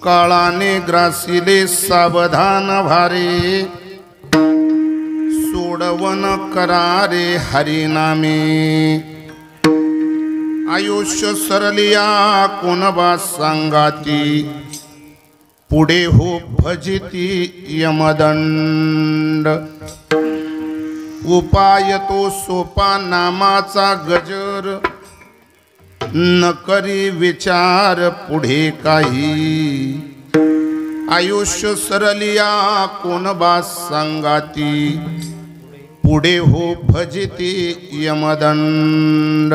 काळाने ग्रासिले सावधान भारे सोडवन करारे हरिनामे आयुष्य सरलिया कोणबा सांगाती पुढे हो भजिती यमदंड उपाय तो सोपा नामाचा गजर न करी विचार पुढे काही आयुष्य सरलिया कोणबा सांगाती पुढे हो भजिती यमदंड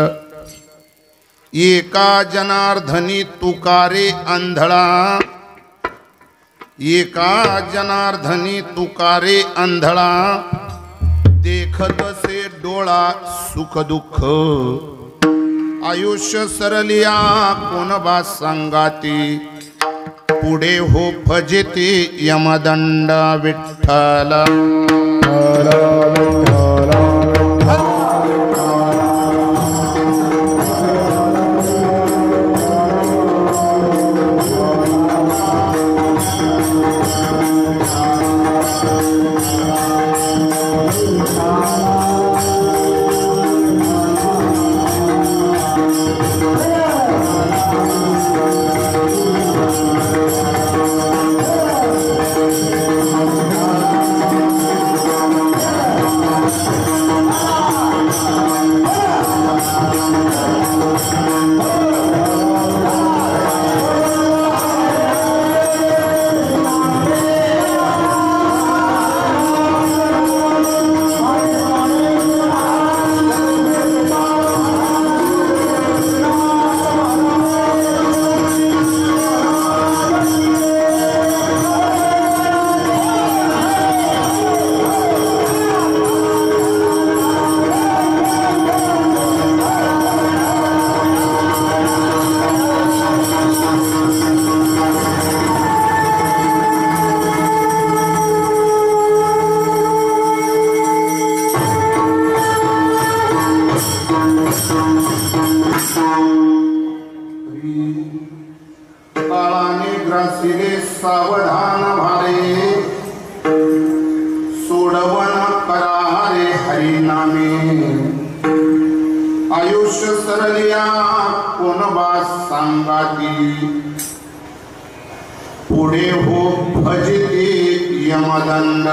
एका जनार्दनी तुकारे अंधळा एका जनार्दनी तुकारे अंधळा देखत से डोळा सुख दुःख आयुष्य सरलिया कोणबा सांगाती पुढे हो भजिती यमदंड विठ्ठल काळाने ग्रासिले सावधान भारे सोडवन करारे हरिनामे आयुष्य सरलिया कोणबा सांगाती पुढे हो भजिती यमदंड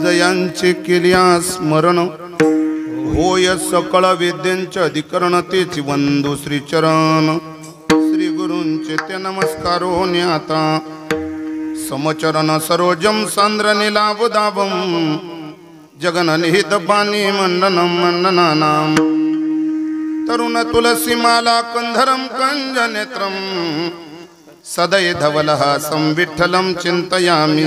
जयांचे केल्या स्मरण होय सकळ वेद्यांचे अधिकरण तेची वंदू श्री चरण श्री गुरूंचे ते नमस्कारो न्याता समचरण सरोजम सांद्र नीलावदावम जगननिहित पाणी मंडनम मंडनानाम तरुण तुलसी माला कंधरम कंज नेत्रम सदयधवलः संविठ्ठलं चिन्तयामि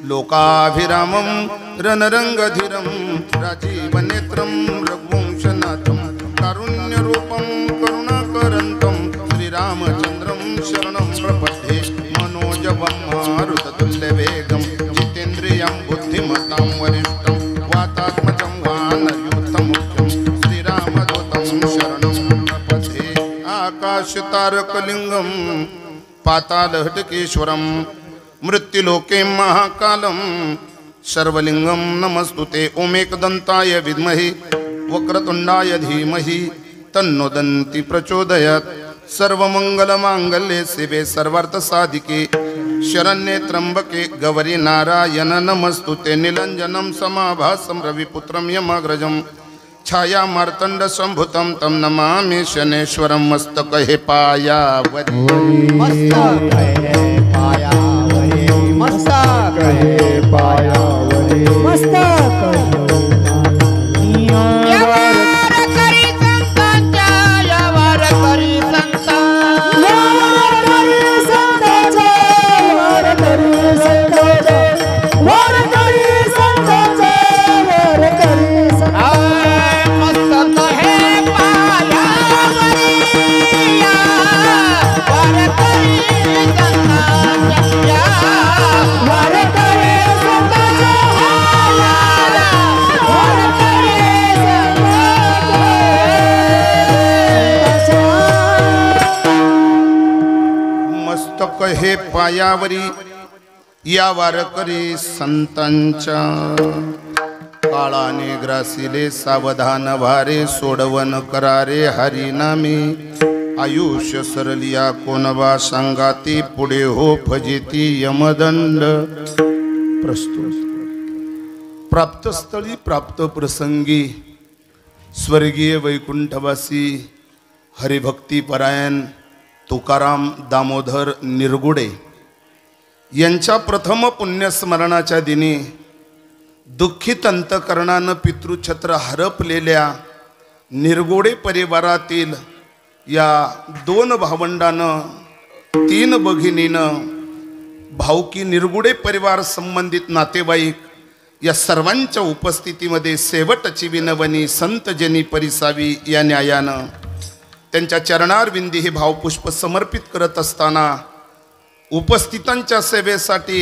लोकाभिरामं रणरङ्गधीरं राजीवनेत्रं रघुवंशनाथं कारुण्यरूपं करुणाकरन्तं श्रीरामचन्द्रं शरणं प्रपद्ये मनोजवं मारुततुल्यवेगं जितेन्द्रियं बुद्धिमतां वरिष्ठं वातात्मजं वानरयूथमुख्यं श्रीरामदूतं शरणं प्रपद्ये आकाशतारकलिङ्गं पातालहटकेश्वरं मृत्युलोके महाकालं सर्वलिंगं नमस्तुते। ओमेकदन्ताय विद्महे वक्रतुण्डाय धीमहि तन्नो दन्ति प्रचोदयात्। सर्वमंगलमांगल्ये शिवे सर्वार्थसाधिके शरण्ये त्र्यंबके गौरी नारायण नमस्तुते। नीलाञ्जनं समाभासं रविपुत्रं यमाग्रजं छाया मार्तंड संभुतं तं नमामि शनेश्वरं। मस्तके पायावरी हे पायावरी या वारकरी संतांच्या काळाने ग्रासिले सावधान भारे सोडवन करारे हरिनामी आयुष्य सरलिया कोणवा सांगाती पुढे हो फजिती यमदंड प्रस्तुत। प्राप्तस्थळी प्राप्त प्रसंगी स्वर्गीय वैकुंठवासी हरिभक्ती परायण तुकाराम दामोदर निरगुडे यांच्या प्रथम पुण्यस्मरणाच्या दिनी दुःखित अंतकरणानं पितृछत्र हरपलेल्या निरगुडे परिवारातील या 2 भावंडानं 3 भगिनीनं भाऊकी निरगुडे परिवार संबंधित नातेवाईक या सर्वांच्या उपस्थितीमध्ये शेवटची विनवणी संतजनी परिसावी या न्यायानं त्यांच्या चरणारविंदी हे भावपुष्प समर्पित करत असताना उपस्थितांच्या सेवेसाठी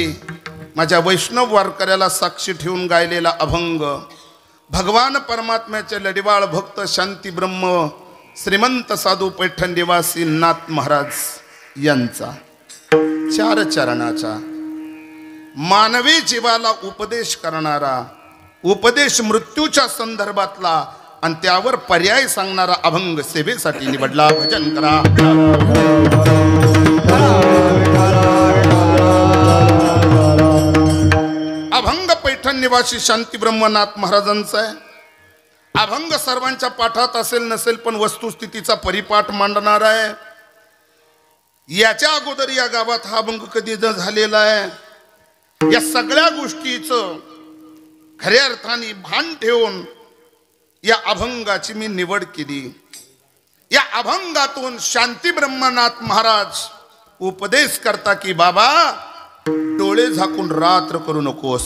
माझ्या वैष्णव वारकऱ्याला साक्षी ठेवून गायलेला अभंग भगवान परमात्म्याचे लढिवाळ भक्त शांती ब्रह्म श्रीमंत साधू पैठण निवासी नाथ महाराज यांचा 4 चरणाचा मानवी जीवाला उपदेश करणारा उपदेश मृत्यूच्या संदर्भातला आणि त्यावर पर्याय सांगणारा अभंग सेवेसाठी निवडला। भजन करा। अभंग पैठण निवासी शांती ब्रह्मनाथ महाराजांचा आहे। अभंग सर्वांच्या पाठात असेल नसेल पण वस्तुस्थितीचा परिपाठ मांडणार आहे। याच्या अगोदर या गावात हा अभंग कधी झालेला आहे या सगळ्या गोष्टीचं खऱ्या अर्थाने भान ठेवून या अभंगाची मी निवड केली। या अभंगातून शांती ब्रह्मनाथ महाराज उपदेश करता की बाबा डोळे झाकून रात्र करू नकोस।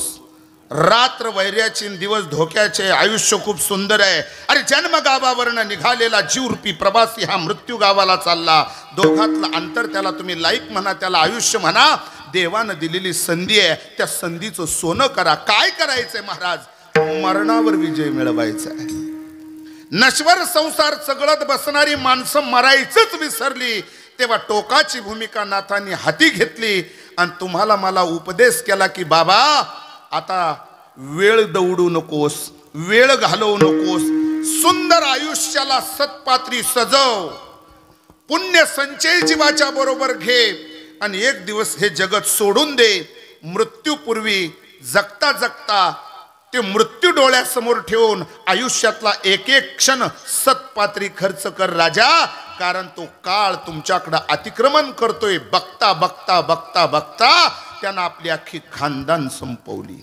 रात्र वैर्याची दिवस धोक्याचे आयुष्य खूप सुंदर आहे। अरे जन्म गावावरनं निघालेला जीवरूपी प्रवासी हा मृत्यू गावाला चालला। दोघातलं अंतर त्याला तुम्ही लाईक म्हणा त्याला आयुष्य म्हणा देवानं दिलेली संधी आहे। त्या संधीचं सोनं करा। काय करायचंय महाराज मरणावर विजय मिळवायचा आहे। नश्वर संसार चगळत बसणारी माणसं मरायचंच विसरली तेव्हा टोकाची भूमिका नाथांनी हाती घेतली आणि तुम्हाला मला उपदेश केला की बाबा आता वेळ दौडू नकोस वेळ घालवू नकोस सुंदर आयुष्याला सत्पात्री सजव पुण्य संचय जीवाच्या बरोबर घे आणि एक दिवस हे जगत सोडून दे। मृत्यूपूर्वी जगता जगता ते मृत्यू डोळ्यासमोर ठेवून आयुष्यातला एक एक क्षण सत्पात्री खर्च कर राजा कारण तो काळ तुमच्याकडे अतिक्रमण करतोय। बघता बघता बघता बघता त्यानं आपली अख्खी खानदान संपवली।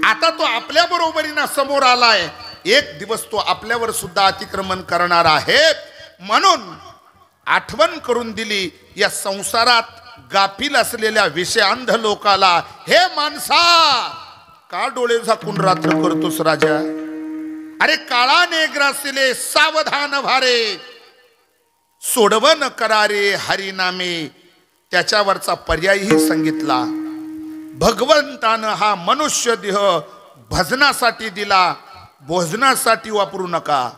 आता तो आपल्या बरोबरीने समोर आलाय एक दिवस तो आपल्यावर सुद्धा अतिक्रमण करणार आहे। म्हणून आठवण करून दिली या संसारात गाफील असलेल्या विषयांध लोकाला, हे माणसा का डोळे झाकून रात्र करतोस राजा? अरे काळाने ग्रासिले सावधान भारे, सोडवन करारे हरिनामे. त्याच्यावरचा पर्यायही सांगितला. भगवंतानं हा मनुष्य देह भजनासाठी दिला, भोजनासाठी वापरू नका.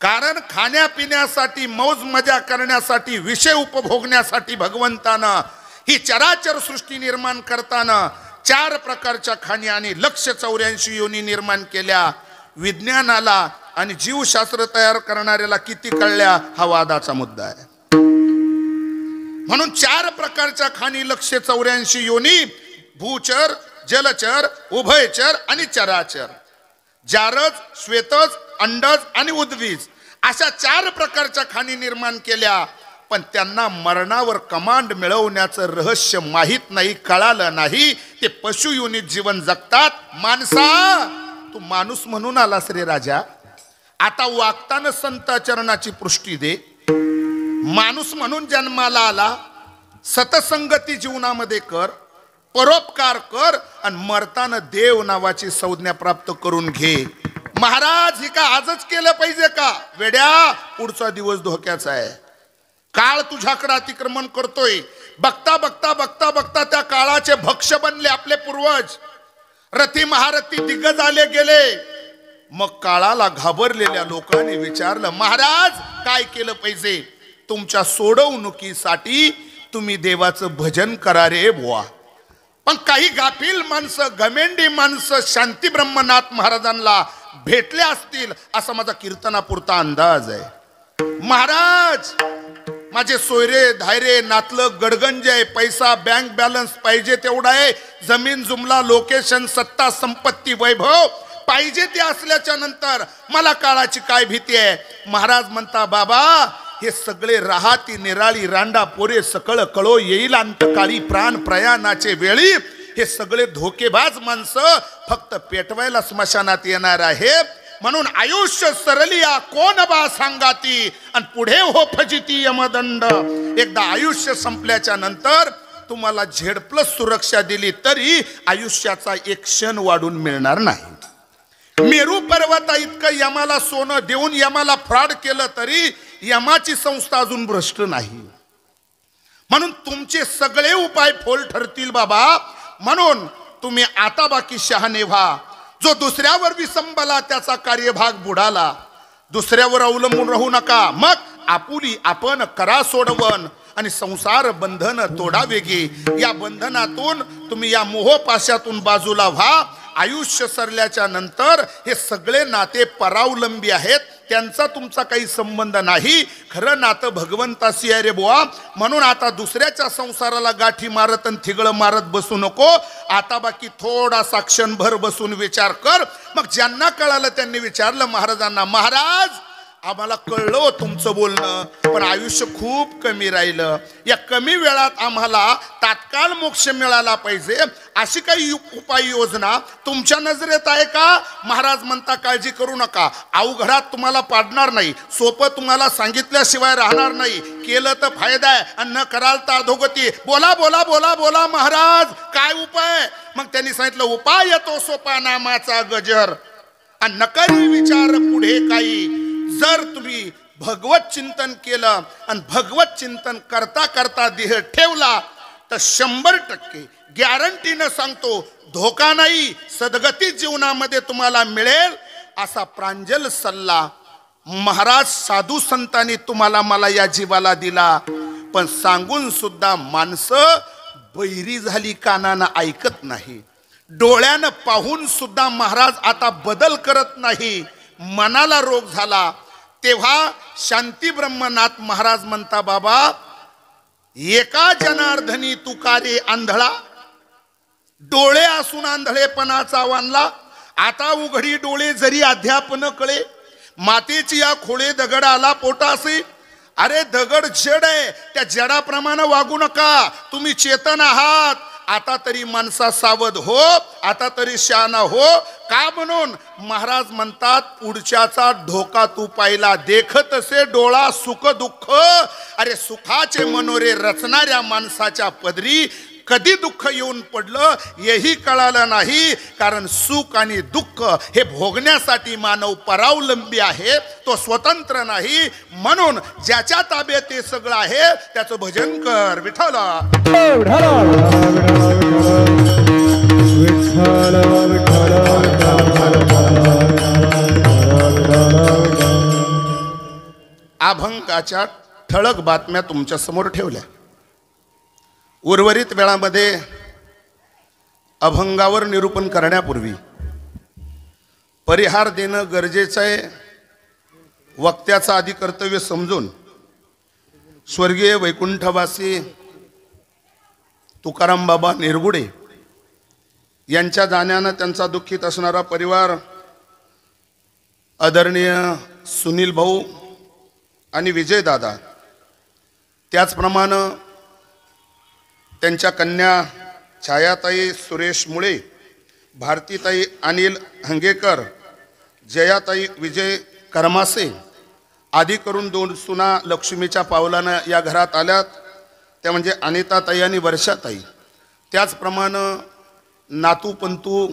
कारण खाण्यापिण्यासाठी, मौज मजा करण्यासाठी, विषय उपभोगण्यासाठी भगवंतानं ही चराचर सृष्टी निर्माण करताना 4 प्रकारच्या खाणी आणि 184 योनी निर्माण केल्या. विज्ञानाला आणि जीवशास्त्र तयार करणाऱ्याला किती कळल्या हा वादाचा मुद्दा आहे. म्हणून 4 प्रकारच्या खाणी, 184 योनी, भूचर, जलचर, उभयचर आणि चराचर. जारज, श्वेतज, अंडज आणि उद्वीज अशा 4 प्रकारच्या खाणी निर्माण केल्या. पण त्यांना मरणावर कमांड मिळवण्याचं रहस्य माहीत नाही, कळालं नाही. ते पशु योनीत जीवन जगतात. माणसा, तू माणूस म्हणून आलास रे राजा, आता वागताना संताचरणाची पुष्टी दे. माणूस म्हणून जन्माला आला, सतसंगती जीवनामध्ये कर, परोपकार कर आणि मरताना देव नावाची संज्ञा प्राप्त करून घे. महाराज, हे का आजच केलं पाहिजे का? वेड्या, पुढचा दिवस धोक्याचा आहे. काळ तुझ्याकडे अतिक्रमण करतोय. बघता बघता बघता बघता त्या काळाचे भक्ष बनले आपले पूर्वज. रथी महारथी दिग्गज आले गेले. मग काळाला घाबरलेल्या लोकांनी विचारलं, महाराज काय केलं पाहिजे? तुमच्या सोडवणुकीसाठी तुम्ही देवाचं भजन करा रे बुवा. पण काही गाफील माणसं, घमेंडी माणसं शांती ब्रह्मनाथ महाराजांना भेटले असतील असा माझा कीर्तनापुरता अंदाज आहे. महाराज, माझे सोयरे धायरे नातलं गडगंज आहे, पैसा बँक बॅलन्स पाहिजे तेवढा आहे, जमीन जुमला, लोकेशन, सत्ता, संपत्ती, वैभव पाहिजे ते असल्याच्या नंतर मला काळाची काय भीती आहे? महाराज म्हणता, बाबा हे सगळे राहाती निराळी रांडा पोरे सकळ कळो येईल अंतकाळी प्राण प्रयाणाचे वेळी. हे सगळे धोकेबाज माणसं फक्त पेटवायला स्मशानात येणार आहे. म्हणून आयुष्य सरलिया कोण बा सांगाती आणि पुढे हो फजिती यमदंड. एकदा आयुष्य संपल्याच्या नंतर तुम्हाला Z+ सुरक्षा दिली तरी आयुष्याचा एक क्षण वाढून मिळणार नाही. मेरू पर्वता इतकं यमाला सोनं देऊन यमाला फ्रॉड केलं तरी यमाची संस्था अजून भ्रष्ट नाही. म्हणून तुमचे सगळे उपाय फोल ठरतील बाबा. म्हणून तुम्ही आता बाकी शहाणे व्हा. जो दुसऱ्यावर विसंबला त्याचा कार्यभाग बुडाला. दुसऱ्यावर अवलंबून राहू नका. मग आपुली आपण करा सोडवण आणि संसार बंधन तोडा वेगे. या बंधनातून तुम्ही, या मोहपाशातून बाजूला व्हा. आयुष्य सरल्याच्या नंतर हे सगळे नाते परावलंबी आहेत, त्यांचा तुमचा काही संबंध नाही. खरं नातं भगवंताशी आहे रे बुवा. म्हणून आता दुसऱ्याच्या संसाराला गाठी मारत आणि थिगळ मारत बसू नको. आता बाकी थोडासा क्षणभर बसून विचार कर. मग ज्यांना कळालं त्यांनी विचारलं महाराजांना, महाराज आम्हाला कळलं तुमचं बोलणं, पण आयुष्य खूप कमी राहिलं. या कमी वेळात आम्हाला तात्काळ मोक्ष मिळाला पाहिजे, अशी काही उपाययोजना तुमच्या नजरेत आहे का? महाराज म्हणता, काळजी करू नका, अवघडात तुम्हाला पाडणार नाही, सोपं तुम्हाला सांगितल्याशिवाय राहणार नाही. केलं तर फायदा आहे आणि न कराल तर अधोगती. बोला बोला बोला बोला महाराज, काय उपाय? मग त्यांनी सांगितलं, उपाय तो सोपा नामाचा गजर आणि नकरी विचार पुढे काही. जर तुम्ही भगवत चिंतन केलं आणि भगवत चिंतन करता करता देह ठेवला तर 100% गॅरंटीनं सांगतो, धोका नाही, सद्गती जीवनामध्ये तुम्हाला मिळेल. असा प्रांजल सल्ला महाराज साधू संतांनी तुम्हाला मला या जीवाला दिला. पण सांगून सुद्धा माणसं बैरी झाली, कानानं ऐकत नाही. डोळ्यानं पाहून सुद्धा महाराज आता बदल करत नाही. मनाला रोग झाला. तेव्हा शांती ब्रह्मनाथ महाराज म्हणता, बाबा एका जनार्दनी तुका रे आंधळा. डोळे असून आंधळेपणाचा वानला. आता उघडी डोळे जरी अद्याप न कळे. मातेची या खोळे दगड आला पोटासी. अरे दगड जड आहे, त्या जडाप्रमाणे वागू नका. तुम्ही चेतन आहात. आता तरी माणसा सावध हो, आता तरी शहाणा हो. का म्हणून महाराज म्हणतात, पुढच्याचा धोका तू पाहिला, देखत असे डोळा सुख दुःख. अरे सुखाचे मनोरे रचणाऱ्या माणसाच्या पदरी कधी दुःख येऊन पडलं हेही कळालं नाही. कारण सुख आणि दुःख हे भोगण्यासाठी मानव परावलंबी आहे, तो स्वतंत्र नाही. म्हणून ज्याच्या ताब्यात ते सगळं आहे त्याचं भजन कर. विठ्ठल अभंगाच्या ठळक बातम्या तुमच्या समोर ठेवल्या. उर्वरित वेळामध्ये अभंगावर निरूपण करण्यापूर्वी परिहार देणं गरजेचं आहे. वक्त्याचं आदी कर्तव्य समजून स्वर्गीय वैकुंठवासी तुकाराम बाबा निरगुडे यांच्या जाण्यानं त्यांचा दुःखित असणारा परिवार, आदरणीय सुनील भाऊ आणि विजयदादा, त्याचप्रमाणे त्यांच्या कन्या छायाताई सुरेश मुळे, भारतीताई अनिल हंगेकर, जयाताई विजय करमासे आदी करून 2 सुना लक्ष्मीच्या पावलानं या घरात आल्यात. त्या म्हणजे अनिताताई आणि वर्षाताई. त्याचप्रमाणे नातू पंतू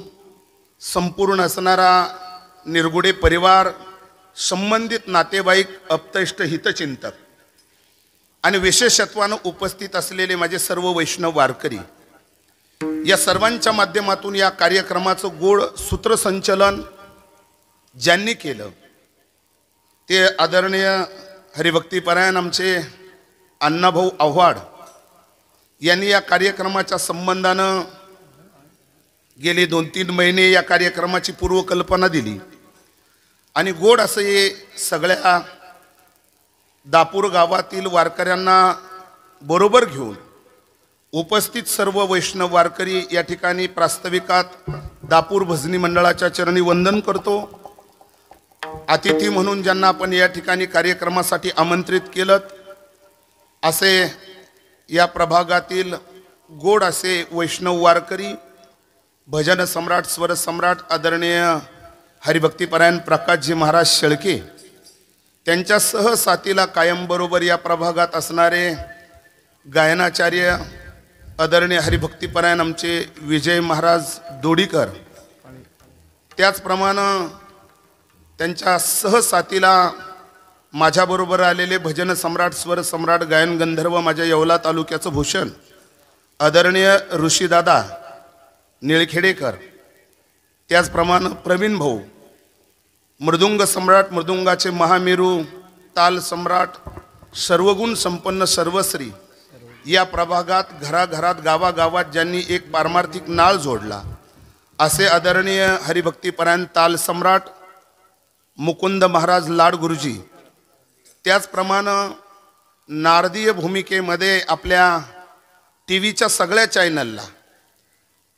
संपूर्ण असणारा निरगुडे परिवार, संबंधित नातेवाईक, आप्तेष्ट, हितचिंतक आणि विशेषत्वानं उपस्थित असलेले माझे सर्व वैष्णव वारकरी, या सर्वांच्या माध्यमातून या कार्यक्रमाचं गोड सूत्रसंचलन ज्यांनी केलं ते आदरणीय हरिभक्तीपरायण आमचे अण्णाभाऊ आव्हाड यांनी या कार्यक्रमाच्या संबंधानं गेले 2-3 महिने या कार्यक्रमाची पूर्वकल्पना दिली. आणि गोड असं हे सगळ्या दापूर गावातील वारकऱ्यांना बरोबर घेऊन उपस्थित सर्व वैष्णव वारकरी या ठिकाणी प्रास्ताविकात दापूर भजनी मंडळाच्या चरणी वंदन करतो. अतिथी म्हणून ज्यांना आपण या ठिकाणी कार्यक्रमासाठी आमंत्रित केलं असे या प्रभागातील गोड असे वैष्णव वारकरी, भजन सम्राट, स्वर सम्राट आदरणीय हरिभक्तीपरायण प्रकाशजी महाराज शेळके, त्यांच्यासह साथीला कायम बरोबर या प्रभागात असणारे गायनाचार्य आदरणीय हरिभक्तीपरायण आमचे विजय महाराज दोडीकर, त्याचप्रमाणे त्यांच्या सहसाथीला माझ्याबरोबर आलेले भजन सम्राट, स्वर सम्राट, गायन गंधर्व माझ्या येवला तालुक्याचं भूषण आदरणीय ऋषीदादा निळखेडेकर, त्याचप्रमाणे प्रवीण भाऊ मृदुंग सम्राट, मृदुंगाचे महामेरू, ताल सम्राट, सर्वगुण संपन्न सर्वश्री, या प्रभागात घराघरात गावागावात ज्यांनी एक पारमार्थिक नाळ जोडला असे आदरणीय हरिभक्तीपरायण ताल सम्राट मुकुंद महाराज लाड गुरुजी, त्याचप्रमाणे नारदीय भूमिकेमध्ये आपल्या टीव्हीच्या सगळ्या चॅनलला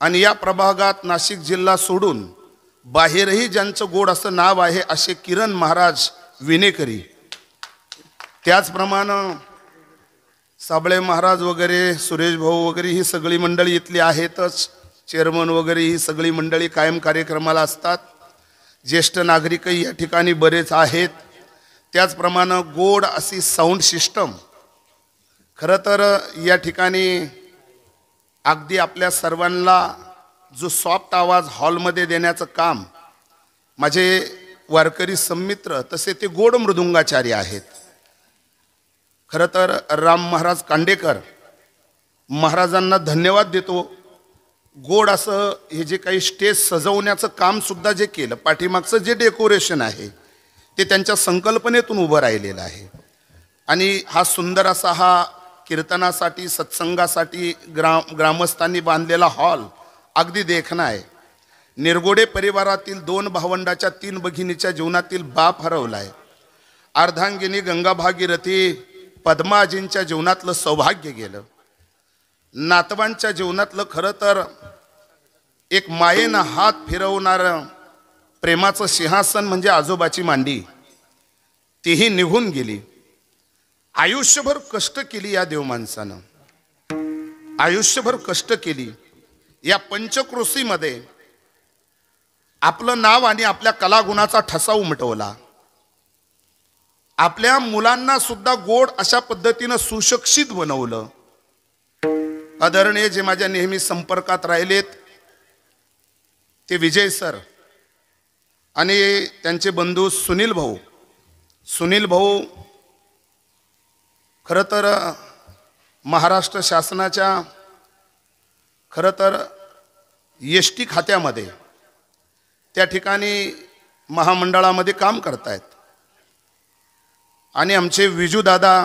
आणि या प्रभागात नाशिक जिल्हा सोडून बाहेरही ज्यांचं गोड असं नाव आहे असे किरण महाराज विनेकरी, त्याचप्रमाणे साबळे महाराज वगैरे, सुरेश भाऊ वगैरे ही सगळी मंडळी इथली आहेतच. चेअरमन वगैरे ही सगळी मंडळी कायम कार्यक्रमाला असतात. ज्येष्ठ नागरिकही या ठिकाणी बरेच आहेत. त्याचप्रमाणे गोड अशी साऊंड सिस्टम, खरं तर या ठिकाणी अगदी आपल्या सर्वांना जो सॉफ्ट आवाज हॉलमध्ये देण्याचं काम माझे वारकरी संमित्र तसे ते गोड मृदुंगाचार्य आहेत. खरं तर राम महाराज कांडेकर महाराजांना धन्यवाद देतो. गोड असं हे जे काही स्टेज सजवण्याचं काम सुद्धा जे केलं, पाठीमागचं जे डेकोरेशन आहे ते त्यांच्या संकल्पनेतून उभं राहिलेलं आहे. आणि हा सुंदर असा हा कीर्तनासाठी, सत्संगासाठी ग्रामस्थांनी बांधलेला हॉल अगदी देखणा आहे. निरगुडे परिवारातील 2 भावंडाच्या 3 भगिनीच्या जीवनातील बाप हरवला आहे. अर्धांगिनी गंगा भागीरथी पद्माजींच्या जीवनातलं सौभाग्य गेलं. नातवांच्या जीवनातलं खरं तर एक मायेनं हात फिरवणारं प्रेमाचं सिंहासन म्हणजे आजोबाची मांडी, तीही निघून गेली. आयुष्यभर कष्ट केली या देव माणसानं, आयुष्यभर कष्ट केली. या पंचक्रोशीमध्ये आपलं नाव आणि आपल्या कलागुणाचा ठसा उमटवला. आपल्या मुलांना सुद्धा गोड अशा पद्धतीनं सुशिक्षित बनवलं. आदरणीय जे माझ्या नेहमी संपर्कात राहिलेत ते विजय सर आणि त्यांचे बंधू सुनील भाऊ खरं तर महाराष्ट्र शासनाच्या खरं तर एसटी खात्यामध्ये त्या ठिकाणी महामंडळामध्ये काम करतायत. आणि आमचे विजू दादा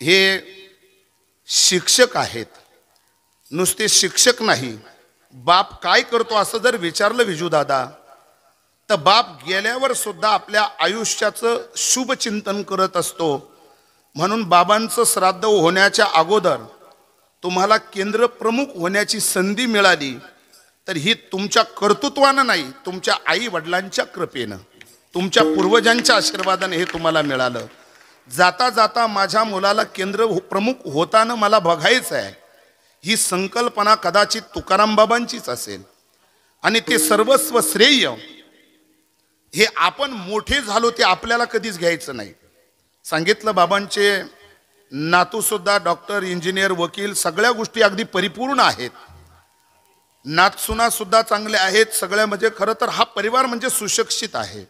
हे शिक्षक आहेत. नुसते शिक्षक नाही, बाप काय करतो असं जर विचारलं विजू दादा तर बाप गेल्यावर सुद्धा आपल्या आयुष्याचं शुभचिंतन करत असतो. म्हणून बाबांचं श्राद्ध होण्याच्या अगोदर तुम्हाला केंद्र प्रमुख होण्याची संधी मिळाली तर ही तुमच्या कर्तृत्वानं नाही, तुमच्या आई वडिलांच्या कृपेनं, तुमच्या पूर्वजांच्या आशीर्वादाने हे तुम्हाला मिळालं. जाता जाता माझ्या मुलाला केंद्र प्रमुख होताना मला बघायचं आहे, ही संकल्पना कदाचित तुकाराम बाबांचीच असेल. आणि ते सर्वस्व श्रेय हे आपण मोठे झालो ते आपल्याला कधीच घ्यायचं नाही. सांगितलं बाबांचे नातू सुद्धा डॉक्टर, इंजिनियर, वकील सगळ्या गोष्टी अगदी परिपूर्ण आहेत. नातसुना सुद्धा चांगले आहेत सगळ्या. म्हणजे खरं तर हा परिवार म्हणजे सुशिक्षित आहे.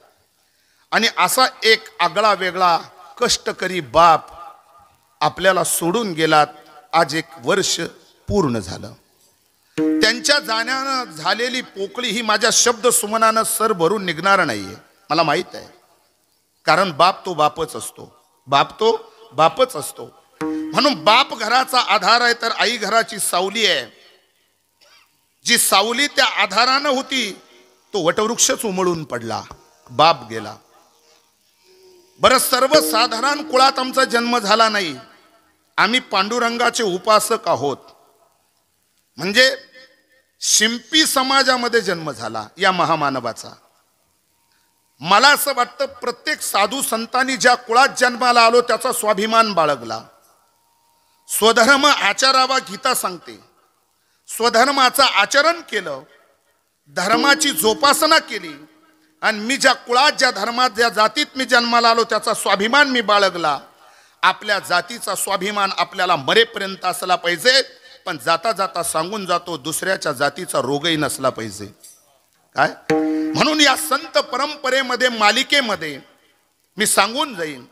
आणि असा एक आगळा वेगळा कष्टकरी बाप आपल्याला सोडून गेलात. आज 1 वर्ष पूर्ण झालं. त्यांच्या जाण्यानं झालेली पोकळी ही माझ्या शब्द सुमनानं सर भरून निघणार नाहीये, मला माहित आहे. कारण बाप तो बापच असतो, बाप तो बापच असतो. म्हणून बाप घराचा आधार आहे तर आई घराची सावली आहे. जी सावली त्या आधारानं होती तो वटवृक्षच उमळून पडला, बाप गेला. बरं, सर्वसाधारण कुळात आमचा जन्म झाला नाही. आम्ही पांडुरंगाचे उपासक आहोत. म्हणजे शिंपी समाजामध्ये जन्म झाला या महामानवाचा. मला असं वाटतं प्रत्येक साधू संतांनी ज्या कुळात जन्माला आलो त्याचा स्वाभिमान बाळगला. स्वधर्म आचरावा गीता सांगते. स्वधर्माचं आचरण केलं, धर्माची जोपासना केली. आणि मी ज्या कुळात, ज्या धर्मात, ज्या जातीत मी जन्माला आलो त्याचा स्वाभिमान मी बाळगला. आपल्या जातीचा स्वाभिमान आपल्याला मरेपर्यंत असला पाहिजे. पण जाता जाता सांगून जातो दुसऱ्याच्या जातीचा रोगही नसला पाहिजे. काय म्हणून या संत परंपरेमध्ये, मालिकेमध्ये मी सांगून जाईन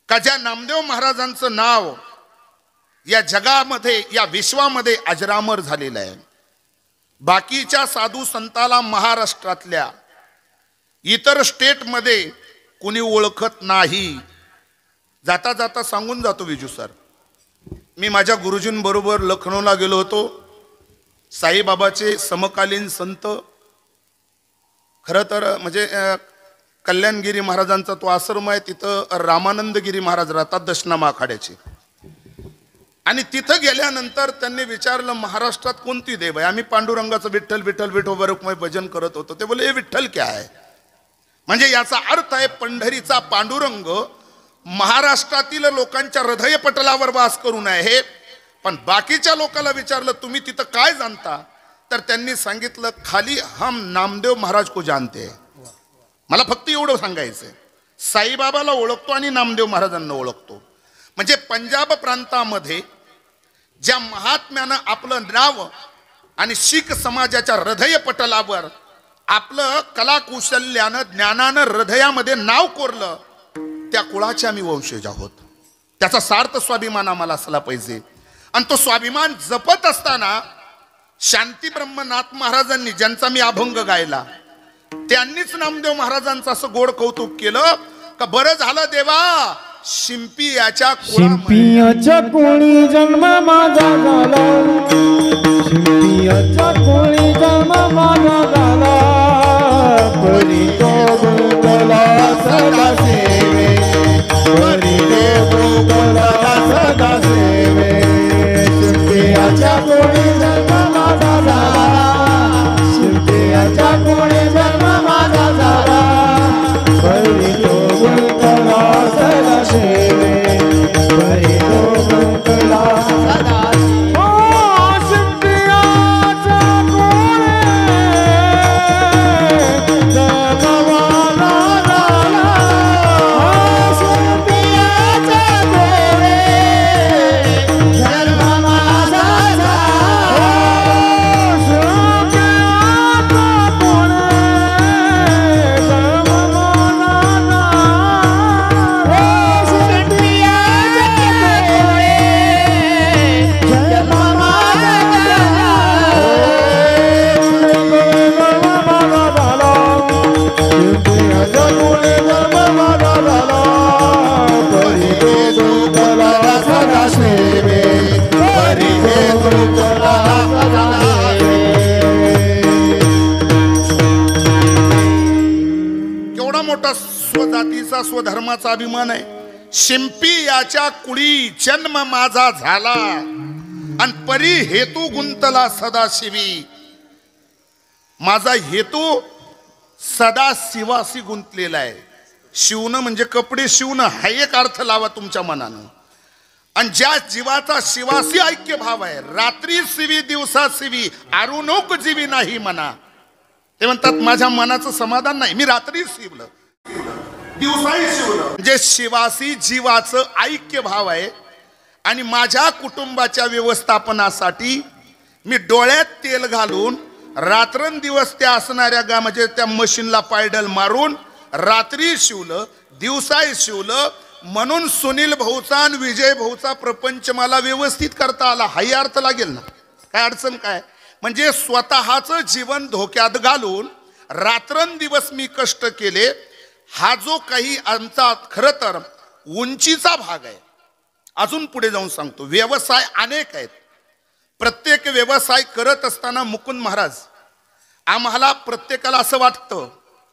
का ज्या नामदेव महाराजांचं नाव या जगामध्ये, या विश्वामध्ये अजरामर झालेलं आहे. बाकीच्या साधू संताला महाराष्ट्रातल्या इतर स्टेटमध्ये कुणी ओळखत नाही. जाता जाता सांगून जातो विजू सर, मी माझ्या गुरुजींबरोबर लखनौला गेलो होतो. साईबाबाचे समकालीन संत, खरं तर म्हणजे कल्याणगिरी महाराजांचा तो आश्रम आहे, तिथं रामानंदगिरी महाराज राहतात दशनामा आखाड्याचे. आणि तिथं गेल्यानंतर त्यांनी विचारलं महाराष्ट्रात कोणती देव आहे. आम्ही पांडुरंगाचं विठ्ठल विठ्ठल विठोबा भजन करत होतो. ते बोले हे विठ्ठल क्या आहे. म्हणजे याचा अर्थ आहे पंढरीचा पांडुरंग महाराष्ट्रातील लोकांच्या हृदय पटलावर वास करून आहे. पण बाकीच्या लोकांना विचारलं तुम्ही तिथं काय जाणता, तर त्यांनी सांगितलं खाली हम नामदेव महाराज को जानते हैं. मला फक्त एवढं सांगायचंय, साईबाबाला ओळखतो आणि नामदेव महाराजांना ओळखतो. म्हणजे पंजाब प्रांतामध्ये ज्या महात्म्यानं आपलं नाव आणि शीख समाजाच्या हृदय पटलावर आपलं कलाकुशल्यानं, ज्ञानानं हृदयामध्ये नाव कोरलं, त्या कुळाचे आम्ही वंशज आहोत. त्याचा सार्थ स्वाभिमान आम्हाला असला पाहिजे. आणि तो स्वाभिमान जपत असताना शांती ब्रह्मनाथ महाराजांनी, ज्यांचा मी अभंग गायला, त्यांनीच नामदेव महाराजांचं असं गोड कौतुक केलं का बरं झालं देवा शिंपी याच्या कोणी जन्म माझा झाला. शिंपियाच्या कोणी जन्म माझा झाला. परी तो गुरुला सदा सेवे. परी तो गुरुला सदा सेवे. शिंपियाच्या कोणी जन्म माझा झाला. शिंपियाच्या कोणी जन्म माझा झाला. परी तो गुरुला सदा सेवे. परी तो गुरुला सदा सेवे. केवढा मोठा स्वजातीचा स्वधर्माचा अभिमान आहे. शिंपी याच्या कुळी जन्म माझा झाला आणि परी हेतू गुंतला सदाशिवी. माझा हेतू सदा शिवासी गुंतलेला आहे. शिवणं म्हणजे कपडे शिवणं हा एक अर्थ लावा तुमच्या मनानं. आणि ज्या जीवाचा शिवासी ऐक्य भाव आहे, रात्री शिवी दिवसा शिवी आरुणोक जीवी नाही म्हणा. ते म्हणतात माझ्या मनाचं समाधान नाही, मी रात्री शिवलं दिवसाही शिवलं. म्हणजे शिवासी जीवाचं ऐक्य भाव आहे. आणि माझ्या कुटुंबाच्या व्यवस्थापनासाठी मी डोळ्यात तेल घालून रात्रंदिवस त्या असणाऱ्या म्हणजे त्या मशीनला पायडल मारून रात्री शिवलं दिवसाही शिवलं. म्हणून सुनील भाऊचा आणि विजय भाऊचा प्रपंच मला व्यवस्थित करता आला. हाही अर्थ लागेल ना. काय अडचण काय? म्हणजे स्वतःचं जीवन धोक्यात घालून रात्रंदिवस मी कष्ट केले. हा जो काही आमचा खरं तर उंचीचा भाग आहे. अजून पुढे जाऊन सांगतो. व्यवसाय अनेक आहेत. प्रत्येक व्यवसाय करत असताना मुकुंद महाराज आम्हाला प्रत्येकाला असं वाटतं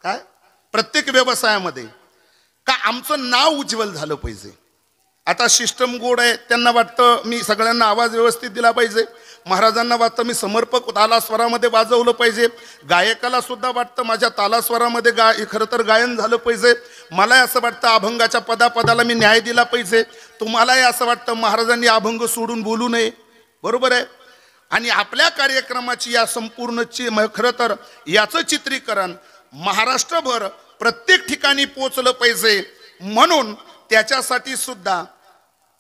काय प्रत्येक व्यवसायामध्ये का आमचं नाव उज्ज्वल झालं पाहिजे. आता सिस्टम गोड आहे, त्यांना वाटतं मी सगळ्यांना आवाज व्यवस्थित दिला पाहिजे. महाराजांना वाटतं मी समर्पक तालास्वरामध्ये वाजवलं पाहिजे. गायकाला सुद्धा वाटतं माझ्या तालास्वरामध्ये खरं तर गायन झालं पाहिजे. मलाही असं वाटतं अभंगाच्या पदापदाला मी न्याय दिला पाहिजे. तुम्हालाही असं वाटतं महाराजांनी अभंग सोडून बोलू नये. बरोबर आहे. आणि आपल्या कार्यक्रमाची या संपूर्णची खरं तर याचं चित्रीकरण महाराष्ट्रभर प्रत्येक ठिकाणी पोचलं पाहिजे. म्हणून त्याच्यासाठी सुद्धा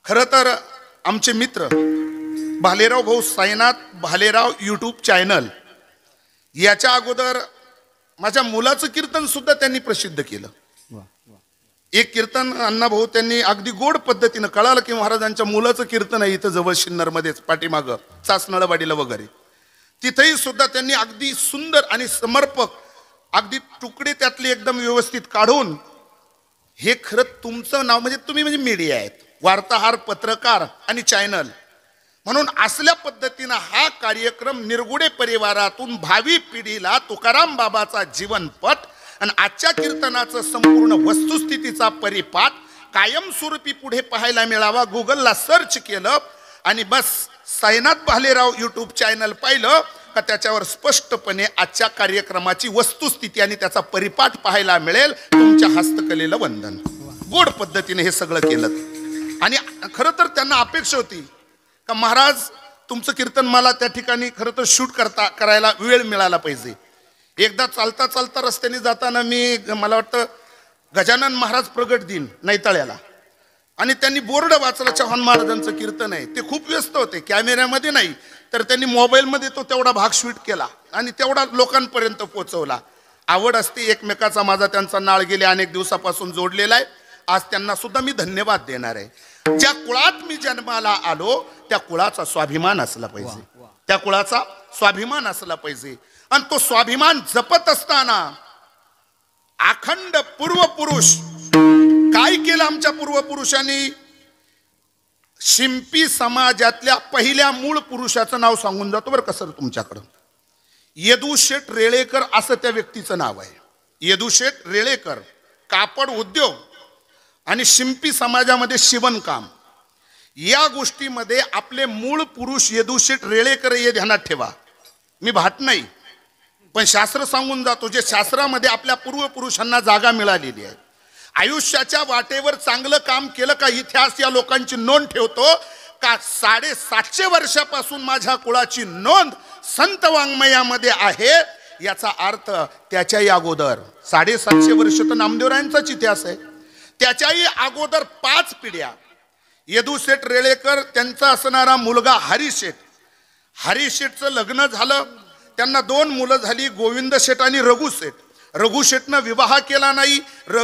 खरं तर आमचे मित्र भालेराव भाऊ साईनाथ भालेराव यूट्यूब चॅनल याच्या अगोदर माझ्या मुलाचं कीर्तन सुद्धा त्यांनी प्रसिद्ध केलं. एक कीर्तन अण्णा भाऊ त्यांनी अगदी गोड पद्धतीनं कळालं की महाराजांच्या मुलाचं कीर्तन आहे इथं जवळ शिन्नरमध्येच पाठीमागं चासनळवाडीला वगैरे. तिथेही सुद्धा त्यांनी अगदी सुंदर आणि समर्पक अगदी तुकडे त्यातले एकदम व्यवस्थित काढून हे खरं तुमचं नाव म्हणजे तुम्ही म्हणजे मीडिया आहेत, वार्ताहर पत्रकार आणि चॅनल म्हणून असल्या पद्धतीनं हा कार्यक्रम निरगुडे परिवारातून भावी पिढीला तुकाराम बाबाचा जीवनपट आणि आजच्या कीर्तनाचं संपूर्ण वस्तुस्थितीचा परिपाठ कायमस्वरूपी पुढे पाहायला मिळावा. गुगलला सर्च केलं आणि बस साईनाथ भालेराव यूट्यूब चॅनल पाहिलं का त्याच्यावर स्पष्टपणे आजच्या कार्यक्रमाची वस्तुस्थिती आणि त्याचा परिपाठ पाहायला मिळेल. तुमच्या हस्तकलेला वंदन. गोड पद्धतीने हे सगळं केलं. आणि खरं तर त्यांना अपेक्षा होती का महाराज तुमचं कीर्तन मला त्या ठिकाणी खरं तर शूट करायला वेळ मिळाला पाहिजे. एकदा चालता चालता रस्त्याने जाताना मला वाटतं गजानन महाराज प्रगट दिन नैताळ्याला आणि त्यांनी बोर्ड वाचला चव्हाण महाराजांचं कीर्तन आहे. ते खूप व्यस्त होते, कॅमेऱ्यामध्ये नाही तर त्यांनी मोबाईलमध्ये तो तेवढा भाग शूट केला आणि तेवढा लोकांपर्यंत पोहोचवला. आवड असते एकमेकाचा. माझा त्यांचा नाळ गेले अनेक दिवसापासून जोडलेला आहे. आज त्यांना सुद्धा मी धन्यवाद देणार आहे. ज्या कुळात मी जन्माला आलो त्या कुळाचा स्वाभिमान असला पाहिजे. त्या कुळाचा स्वाभिमान असला पाहिजे. आणि तो स्वाभिमान जपत असताना अखंड पूर्वपुरुष काय केलं आमच्या पूर्वपुरुषांनी. शिंपी समाजातल्या पहिल्या मूळ पुरुषाचं नाव सांगून जातो बरं का सर तुमच्याकडं. यदुशेठ रेळेकर असं त्या व्यक्तीचं नाव आहे. यदुशेठ रेळेकर. कापड उद्योग आणि शिंपी समाजामध्ये शिवणकाम या गोष्टीमध्ये आपले मूळ पुरुष यदुशेठ रेळेकर हे ध्यानात ठेवा. मी भाट नाही पण शास्त्र सांगून जातो. जे शास्त्रामध्ये आपल्या पूर्वपुरुषांना जागा मिळालेली आहे. आयुष्याच्या वाटेवर चांगलं काम केलं का इतिहास या लोकांची नोंद ठेवतो का 750 वर्षापासून माझ्या कुळाची नोंद संत वाङ्मयामध्ये आहे. याचा अर्थ त्याच्याही अगोदर 750 वर्ष तर नामदेवरायांचाच इतिहास आहे. त्याच्याही अगोदर 5 पिढ्या यदुशेठ रेळेकर त्यांचा असणारा मुलगा हरिशेठ. हरिशेठचं लग्न झालं. त्यांना 2 मुलं झाली, गोविंद शेठ आणि रघु शेठ. रघु शेठनं विवाह केला नाही.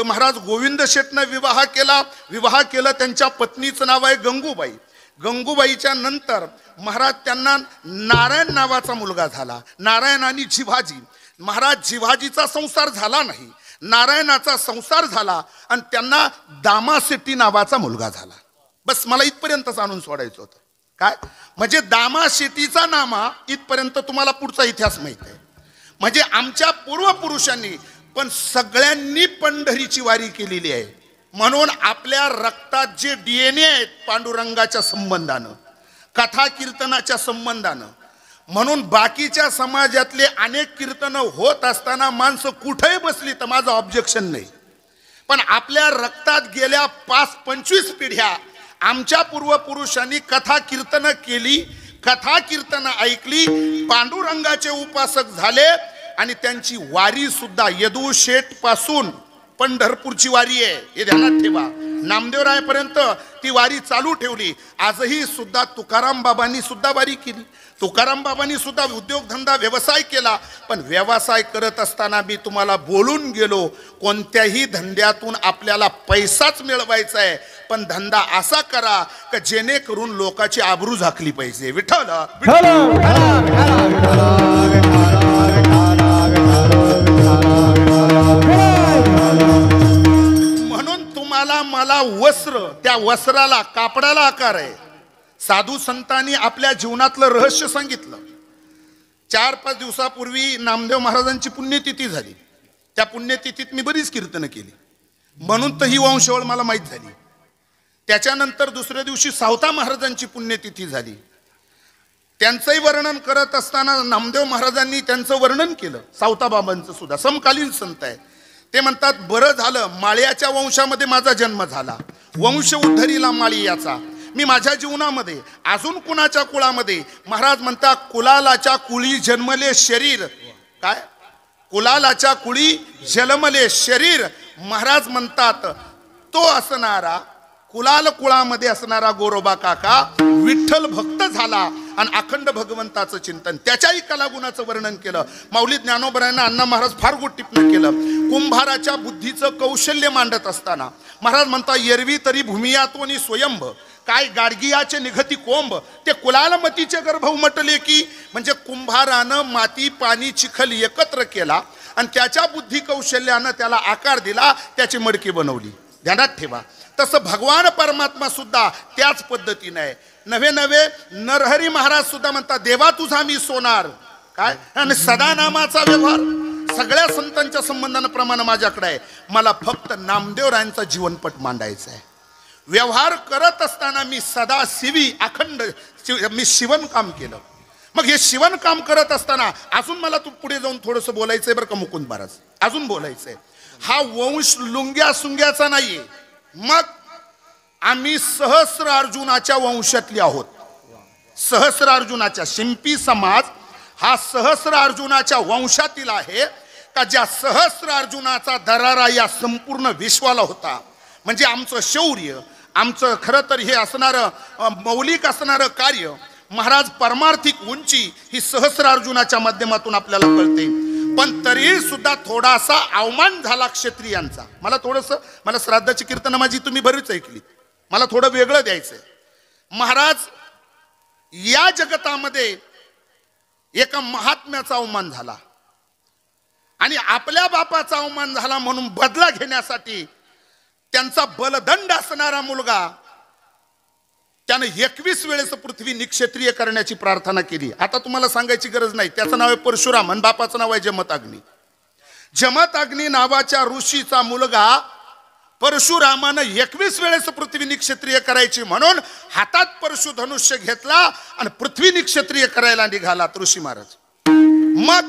महाराज गोविंद शेठनं विवाह केला. विवाह केलं त्यांच्या पत्नीचं नाव आहे गंगूबाई. गंगूबाईच्या नंतर महाराज त्यांना नारायण नावाचा मुलगा झाला. नारायण आणि जिव्हाजी. महाराज जिव्हाजीचा संसार झाला नाही, नारायणाचा संसार झाला आणि त्यांना दामाशेट्टी नावाचा मुलगा झाला. बस मला इथपर्यंतच आणून सोडायचं होतं. काय म्हणजे दामाशेट्टीचा नामा इथपर्यंत तुम्हाला पुढचा इतिहास माहित आहे. म्हणजे आमच्या पूर्वपुरुषांनी पण सगळ्यांनी पंढरीची वारी केलेली आहे. म्हणून आपल्या रक्तात जे DNA आहेत पांडुरंगाच्या संबंधानं, कथा कीर्तनाच्या संबंधानं, म्हणून बाकीच्या समाजातले अनेक कीर्तनं होत असताना माणसं कुठेही बसली तर माझं ऑब्जेक्शन नाही. पण आपल्या रक्तात गेल्या 5-25 पिढ्या आमच्या पूर्वपुरुषांनी कथा कीर्तनं केली, कथा कीर्तनं ऐकली, पांडुरंगाचे उपासक झाले आणि त्यांची वारी सुद्धा यदू शेठ पासून पंढरपूरची वारी आहे हे ध्यानात ठेवा. नामदेवरायपर्यंत ती वारी चालू ठेवली. आजही सुद्धा तुकाराम बाबांनी सुद्धा वारी केली. तुकाराम बाबांनी सुद्धा उद्योगधंदा व्यवसाय केला. पण व्यवसाय करत असताना मी तुम्हाला बोलून गेलो, कोणत्याही धंद्यातून आपल्याला पैसाच मिळवायचा आहे, पण धंदा असा करा की जेणेकरून लोकांची आबरू झाकली पाहिजे. विठ्ठल म्हणून तुम्हाला मला वस्त्र, त्या वस्त्राला कापडाला आकार आहे. साधू संतांनी आपल्या जीवनातलं रहस्य सांगितलं. 4-5 दिवसापूर्वी नामदेव महाराजांची पुण्यतिथी झाली. त्या पुण्यतिथीत मी बरीच कीर्तनं केली, म्हणून तर ही वंशावळ मला माहीत झाली. त्याच्यानंतर दुसऱ्या दिवशी सावता महाराजांची पुण्यतिथी झाली. त्यांचंही वर्णन करत असताना नामदेव महाराजांनी त्यांचं वर्णन केलं. सावता बाबांचं सुद्धा समकालीन संत आहे. ते म्हणतात, बरं झालं माळ्याच्या वंशामध्ये माझा जन्म झाला, वंश उद्धरीला माळी. मी माझ्या जीवनामध्ये अजून कुणाच्या कुळामध्ये, महाराज म्हणतात कुलालाच्या कुळी जन्मले शरीर, काय कुलालाच्या कुळी जन्मले शरीर, महाराज म्हणतात तो असणारा कुलाल कुळामध्ये असणारा गोरोबा काका विठ्ठल भक्त झाला आणि अखंड भगवंताचं चिंतन, त्याच्याही कलागुणाचं वर्णन केलं. माऊली ज्ञानोबरायांना अण्णा महाराज फार गोड टिप्पणी केलं. कुंभाराच्या बुद्धीचं कौशल्य मांडत असताना महाराज म्हणता, एरवी तरी भूमियातोनी स्वयंभ, काय गाडगियाचे निघती कोंब, ते कुलालमतीचे गर्भ उमटले की, म्हणजे कुंभारानं माती पाणी चिखल एकत्र केला आणि त्याच्या बुद्धी कौशल्यानं त्याला आकार दिला, त्याची मडकी बनवली. ध्यानात ठेवा. तसं भगवान परमात्मा सुद्धा त्याच पद्धतीने आहे. नवे नवे नरहरी महाराज सुद्धा म्हणतात, देवा तुझा मी सोनार, काय आणि सदा नामाचा व्यवहार सगळ्या संतांच्या संबंधानं प्रमाण माझ्याकडे आहे. मला फक्त नामदेवरायांचा जीवनपट मांडायचा आहे. व्यवहार करत असताना मी सदा शिवी अखंड मी शिवणकाम केलं. मग हे शिवणकाम करत असताना अजून मला तू पुढे जाऊन थोडंसं बोलायचंय बरं का मुकुंद महाराज, अजून बोलायचंय. हा वंश लुंग्या सुंग्याचा नाहीये. मग आम्ही सहस्र अर्जुनाच्या वंशातली आहोत. सहस्र अर्जुनाच्या, शिंपी समाज हा सहस्र अर्जुनाच्या वंशातील आहे का, ज्या सहस्र अर्जुनाचा दरारा या संपूर्ण विश्वाला होता. म्हणजे आमचं शौर्य, आमचं खरं तर हे असणारं मौलिक असणारं कार्य, महाराज परमार्थिक उंची ही सहस्र अर्जुनाच्या माध्यमातून आपल्याला कळते. पण तरी सुद्धा थोडासा अवमान झाला क्षत्रियांचा. मला श्राद्धाची कीर्तन माझी तुम्ही बरीच ऐकली, मला थोडं वेगळं द्यायचंय. महाराज या जगतामध्ये एका महात्म्याचा अवमान झाला आणि आपल्या बापाचा अवमान झाला म्हणून बदला घेण्यासाठी त्यांचा बलदंड असणारा मुलगा त्याने 21 वेळेस पृथ्वी निक्षत्रिय करण्याची प्रार्थना केली. आता तुम्हाला सांगायची गरज नाही, त्याचं नाव आहे परशुराम आणि बापाचं नाव आहे जमताग्नी. जमताग्नी नावाच्या ऋषीचा मुलगा परशुरामानं 21 वेळेस पृथ्वी निक्षत्रिय करायची म्हणून हातात परशुधनुष्य घेतला आणि पृथ्वी निक्षत्रिय करायला निघाला ऋषी महाराज. मग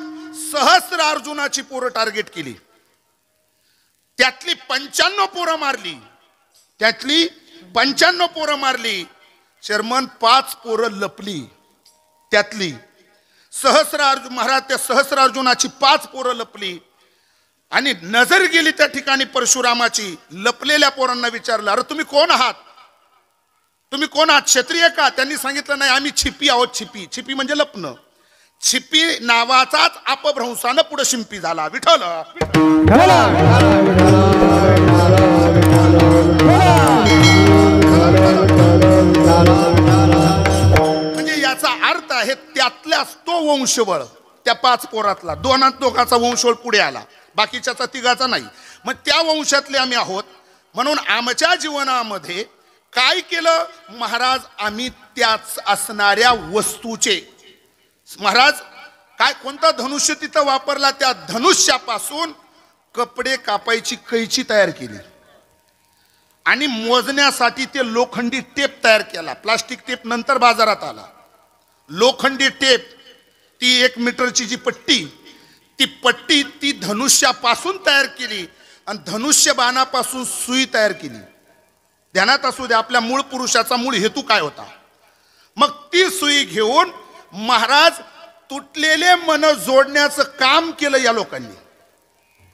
सहस्र अर्जुनाची पोरं टार्गेट केली, त्यातली 95 पोरं मारली, त्यातली 95 पोरं मारली. शर्मन 5 पोरं लपली, त्यातली सहस्र अर्जुन महाराज त्या सहस्र अर्जुनाची 5 पोरं लपली आणि नजर गेली त्या ठिकाणी परशुरामाची. लपलेल्या पोरांना विचारलं, अरे तुम्ही कोण आहात, तुम्ही कोण आहात, क्षत्रिय का? त्यांनी सांगितलं, नाही आम्ही छिपी आहोत. छिपी, छिपी म्हणजे लपणं. छिपी नावाचाच अपभ्रंशानं पुढे शिंपी झाला. विठ्ठल म्हणजे याचा अर्थ आहे त्यातल्याच तो वंशवळ, त्या 5 पोरातला दोघाचा वंशवळ पुढे आला, बाकीच्याचा तिघाचा नाही. मग त्या वंशातले आम्ही आहोत. म्हणून आमच्या जीवनामध्ये काय केलं महाराज, आम्ही त्याच असणाऱ्या वस्तूचे, महाराज काय कोणता धनुष्य तिथं वापरला, त्या धनुष्यापासून कपडे कापायची कैची तयार केली आणि मोजण्यासाठी ते लोखंडी टेप तयार केला. प्लास्टिक टेप नंतर बाजारात आला. लोखंडी टेप, ती 1 मीटरची जी पट्टी, ती पट्टी ती धनुष्यापासून तयार केली आणि धनुष्य बाणापासून सुई तयार केली. ध्यानात असू दे, आपल्या मूळ पुरुषाचा मूळ हेतू काय होता. मग ती सुई घेऊन महाराज तुटलेले मन जोडण्याचं काम केलं या लोकांनी.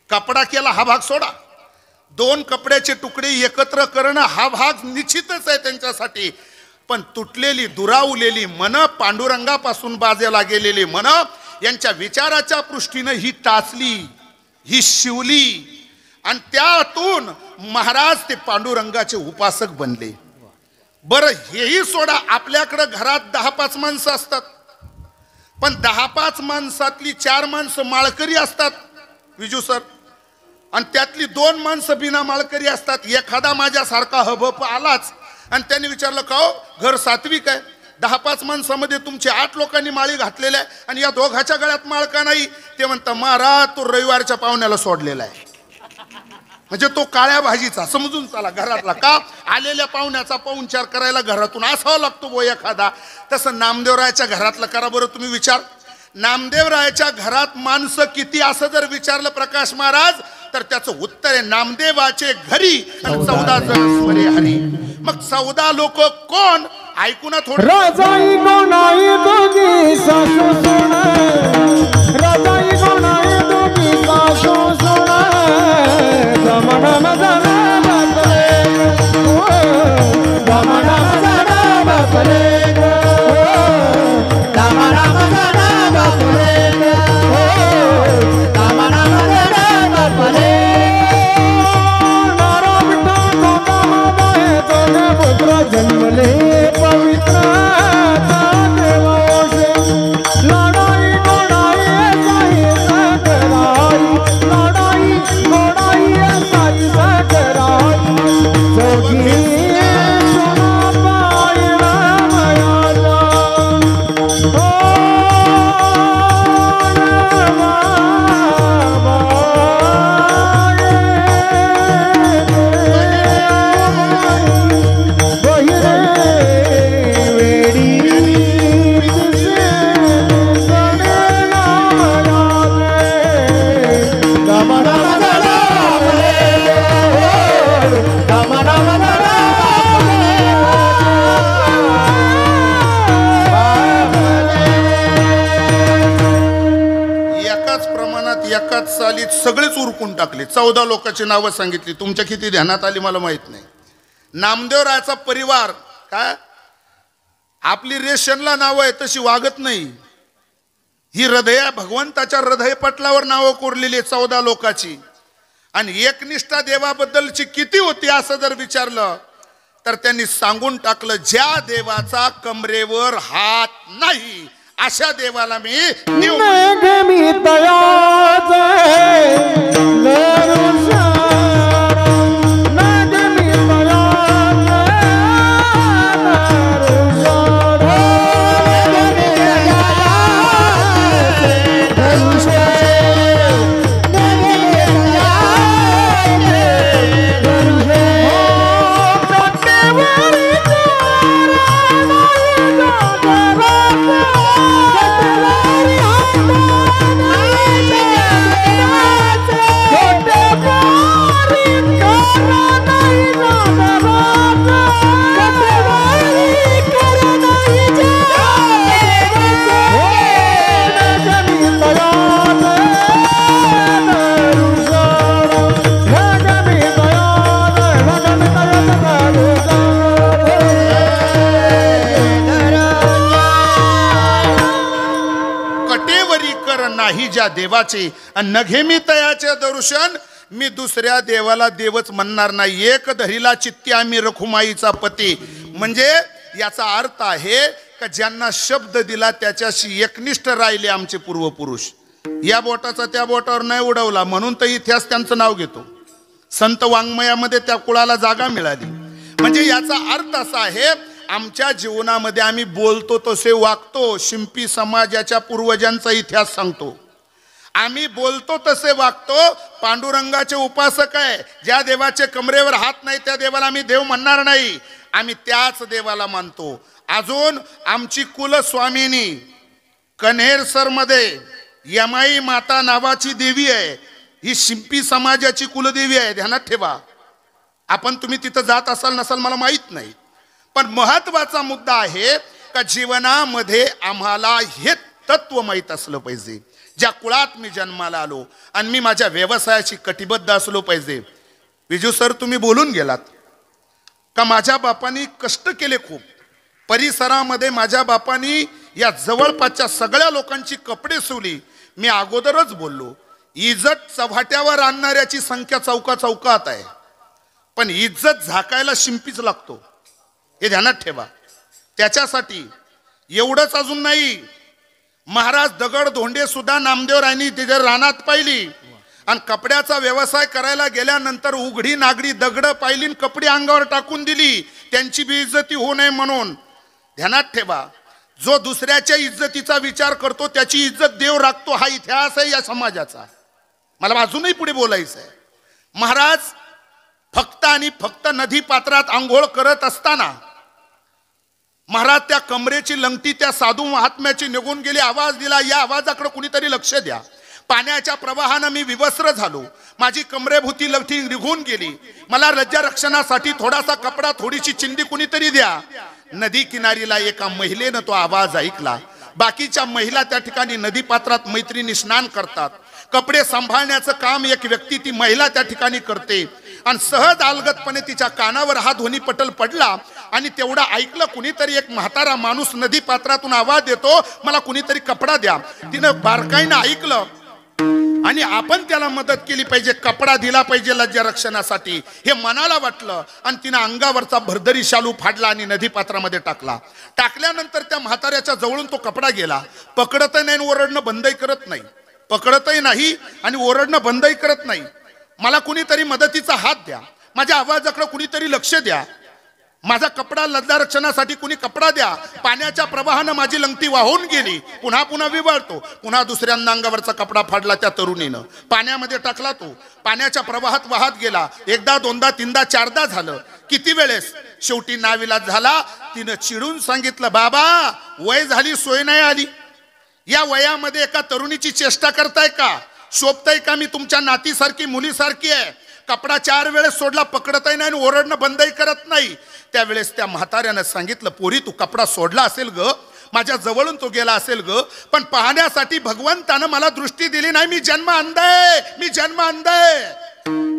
कपडा केला हा भाग सोडा, 2 कपड्याचे तुकडे एकत्र करणं हा भाग निश्चितच आहे त्यांच्यासाठी. पण तुटलेली दुरावलेली मन, पांडुरंगापासून बाजूला गेलेली मन, यांच्या विचाराच्या पृष्ठीनं ही टाचली, ही शिवली आणि त्यातून महाराज ते पांडुरंगाचे उपासक बनले. बरं हेही सोडा, आपल्याकडं घरात 10-5 माणसं असतात, पण 10-5 माणसातली 4 माणसं माळकरी असतात विजू सर, आणि त्यातली 2 माणसं बिना माळकरी असतात. एखादा माझ्यासारखा हबप आलाच आणि त्यांनी विचारलं का हो घर सात्विक आहे, 10-5 माणसामध्ये तुमचे 8 लोकांनी माळी घातलेल्या आहे आणि या दोघाच्या गळ्यात माळ का नाही. ते म्हणता महाराज तो रविवारच्या पाहुण्याला सोडलेला आहे. म्हणजे तो काळ्या भाजीचा समजून चला घरातला, का आलेल्या पाहुण्याचा पाहुणचार करायला घरातून असावा लागतो गो एखादा. तसं नामदेवरायाच्या घरातलं करा बरं तुम्ही विचार. नामदेवरायाच्या घरात माणसं किती असं जर विचारलं प्रकाश महाराज, तर त्याचं उत्तर आहे नामदेवाचे घरी 14 जण स्वरे हरी. मग 14 लोक कोण ऐकू ना थोडं. राजाई कोणाई दोघी सासू सुना, राजाई कोणाई दोघी सासू सुना, जमना मजना बापरे, जमना मजना बापरे, जमना मजना बापरे, जमना मजना बापरे. नारा विठ्ठल गोपाळ दोघे पुत्र जन्मले पवित्र देवाशे. लढाई गोडाई साई सकराई, लढाई गोडाई साई सकराई, जोगी सुना पाहिला मयाला. ओ एकाच सालीत सगळेच उरकून टाकले. 14 लोकांची नावं सांगितली. तुमच्या किती ध्यानात आली मला माहित नाही. नामदेवरायाचा परिवार काय आपली रेशनला नावं आहे तशी वागत नाही. ही हृदय भगवंताच्या हृदय पटलावर नावं कोरलेली 14 लोकांची. आणि एकनिष्ठा देवाबद्दलची किती होती असं जर विचारलं तर त्यांनी सांगून टाकलं, ज्या देवाचा कमरेवर हात नाही अशा देवाला मी मी तयाचे नाही ज्या देवाचे नघे मी तयाचे दर्शन. मी दुसऱ्या देवाला देवच म्हणणार नाही. एक धरीला चित्ती आम्ही रखुमाईचा पती. म्हणजे याचा अर्थ आहे का ज्यांना शब्द दिला त्याच्याशी एकनिष्ठ राहिले आमचे पूर्वपुरुष. या बोटाचा त्या बोटावर नाही उडवला म्हणून तर इतिहास त्यांचं नाव घेतो. संत वाङ्मयामध्ये त्या कुळाला जागा मिळाली. म्हणजे याचा अर्थ असा आहे आमच्या जीवनामध्ये आम्ही बोलतो तसे वागतो. शिंपी समाजाच्या पूर्वजांचा इतिहास सांगतो. आम्ही बोलतो तसे वागतो. पांडुरंगाचे उपासक आहे. ज्या देवाचे कमरेवर हात नाही त्या देवाला आम्ही देव म्हणणार नाही. आम्ही त्याच देवाला मानतो. अजून आमची कुलस्वामिनी कन्हेरसर मध्ये यमाई माता नावाची देवी आहे. ही शिंपी समाजाची कुलदेवी आहे. ध्यानात ठेवा. आपण तुम्ही तिथं जात असाल नसाल मला माहित नाही, पण महत्वाचा मुद्दा आहे का जीवनामध्ये आम्हाला हे तत्व माहीत असलं पाहिजे. ज्या कुळात मी जन्माला आलो आणि मी माझ्या व्यवसायाशी कटिबद्ध असलो पाहिजे. विजू सर तुम्ही बोलून गेलात का माझ्या बापांनी कष्ट केले खूप. परिसरामध्ये माझ्या बापांनी या जवळपासच्या सगळ्या लोकांची कपडे शिवली. मी अगोदरच बोललो इज्जत चव्हाट्यावर आणणाऱ्याची संख्या चौका चौकात आहे, पण इज्जत झाकायला शिंपीच लागतो. हे ध्यानात ठेवा. त्याच्यासाठी एवढंच अजून नाही, महाराज दगड धोंडे सुद्धा नामदेवरायांनी तिथे रानात पाहिली आणि कपड्याचा व्यवसाय करायला गेल्यानंतर उघडी नागडी दगड पाहिली, कपडे अंगावर टाकून दिली, त्यांची बेइज्जती होऊ नये म्हणून. ध्यानात ठेवा. जो दुसऱ्याच्या इज्जतीचा विचार करतो त्याची इज्जत देव राखतो. हा इतिहास आहे या समाजाचा. मला अजूनही पुढे बोलायचं आहे. महाराज फक्त आणि फक्त नदी पात्रात आंघोळ करत असताना महाराज त्या कमरेची लंगटी त्या साधू महात्म्याची निघून गेली. आवाज दिला, या आवाजाकडे कुणीतरी लक्ष द्या. पाण्याच्या प्रवाहानं मी विवस्त्र झालो. माझी कमरेभूती लंगटी निघून गेली. मला लज्जा रक्षणासाठी थोडासा कपडा थोडीशी चिंदी कुणीतरी द्या. नदी किनारीला एका महिलेनं तो आवाज ऐकला. बाकीच्या महिला त्या ठिकाणी नदी पात्रात मैत्रिणी स्नान करतात. कपडे सांभाळण्याचं काम एक व्यक्ती ती महिला त्या ठिकाणी करते आणि सहज अलगदपणे तिच्या कानावर हा ध्वनी पटल पडला आणि तेवढा ऐकलं. कुणीतरी एक म्हातारा माणूस नदी पात्रातून आवाज देतो, मला कुणीतरी कपडा द्या. तिनं बारकाईनं ऐकलं आणि आपण त्याला मदत केली पाहिजे, कपडा दिला पाहिजे लज्जा रक्षणासाठी हे मनाला वाटलं आणि तिनं अंगावरचा भरदरी शालू फाडला आणि नदी पात्रामध्ये टाकला. टाकल्यानंतर त्या म्हाताऱ्याच्या जवळून तो कपडा गेला. पकडतही नाही आणि ओरडणं बंदही करत नाही. पकडतही नाही आणि ओरडणं बंदही करत नाही. मला कुणीतरी मदतीचा हात द्या, माझ्या आवाजाकडे कुणीतरी लक्ष द्या, माझा कपडा लज्जा रक्षणासाठी कुणी कपडा द्या. पाण्याच्या प्रवाहानं माझी लंगटी वाहून गेली. पुन्हा पुन्हा विवळतो. पुन्हा दुसऱ्यांदा अंगावरचा कपडा फाडला त्या तरुणीनं, पाण्यामध्ये टाकला. तो पाण्याच्या प्रवाहात वाहत गेला. एकदा दोनदा तीनदा चारदा झालं. किती वेळेस शेवटी नाविलाज झाला. तिनं चिडून सांगितलं, बाबा वय झाली सोय नाही आली. या वयामध्ये एका तरुणीची चेष्टा करताय का? शोभताय का? मी तुमच्या नातीसारखी मुलीसारखी आहे. कपडा 4 वेळेस सोडला, पकडतही नाही आणि ओरडणं बंदही करत नाही. त्यावेळेस त्या म्हाताऱ्यानं सांगितलं, पोरी तू कपडा सोडला असेल ग, माझ्या जवळून तो गेला असेल ग, पण पाहण्यासाठी भगवंतानं मला दृष्टी दिली नाही. मी जन्म अंध आहे, मी जन्म अंध आहे.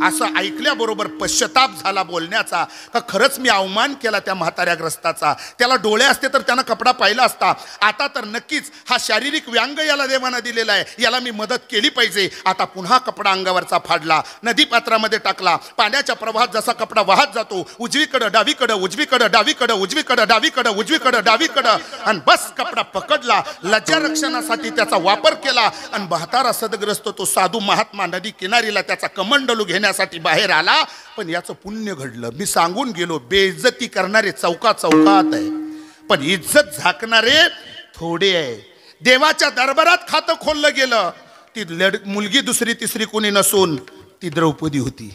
असं ऐकल्याबरोबर पश्चाताप झाला बोलण्याचा का खरंच मी अवमान केला त्या म्हाताऱ्याग्रस्ताचा. त्याला डोळे असते तर त्यानं कपडा पाहिला असता. आता तर नक्कीच हा शारीरिक व्यंग याला देवानं दिलेला आहे, याला मी मदत केली पाहिजे. आता पुन्हा कपडा अंगावरचा फाडला, नदी पात्रामध्ये टाकला. पाण्याच्या प्रवाहात जसा कपडा वाहत जातो, उजवीकडं डावीकडं, उजवीकडं डावीकडं, उजवीकडं डावीकडं, उजवीकडं डावीकडं, आणि बस कपडा पकडला. लज्जा रक्षणासाठी त्याचा वापर केला आणि म्हातारा सदग्रस्त तो साधू महात्मा नदी किनारीला त्याचा कमंडलू घेण्यासाठी बाहेर आला. पण याचं पुण्य घडलं. मी सांगून गेलो, बेइज्जती करणारे चौका चौकात आहे, पण इज्जत झाकणारे थोडे आहे. देवाच्या दरबारात खातं खोललं गेलं. ती मुलगी दुसरी तिसरी कोणी नसून ती द्रौपदी होती.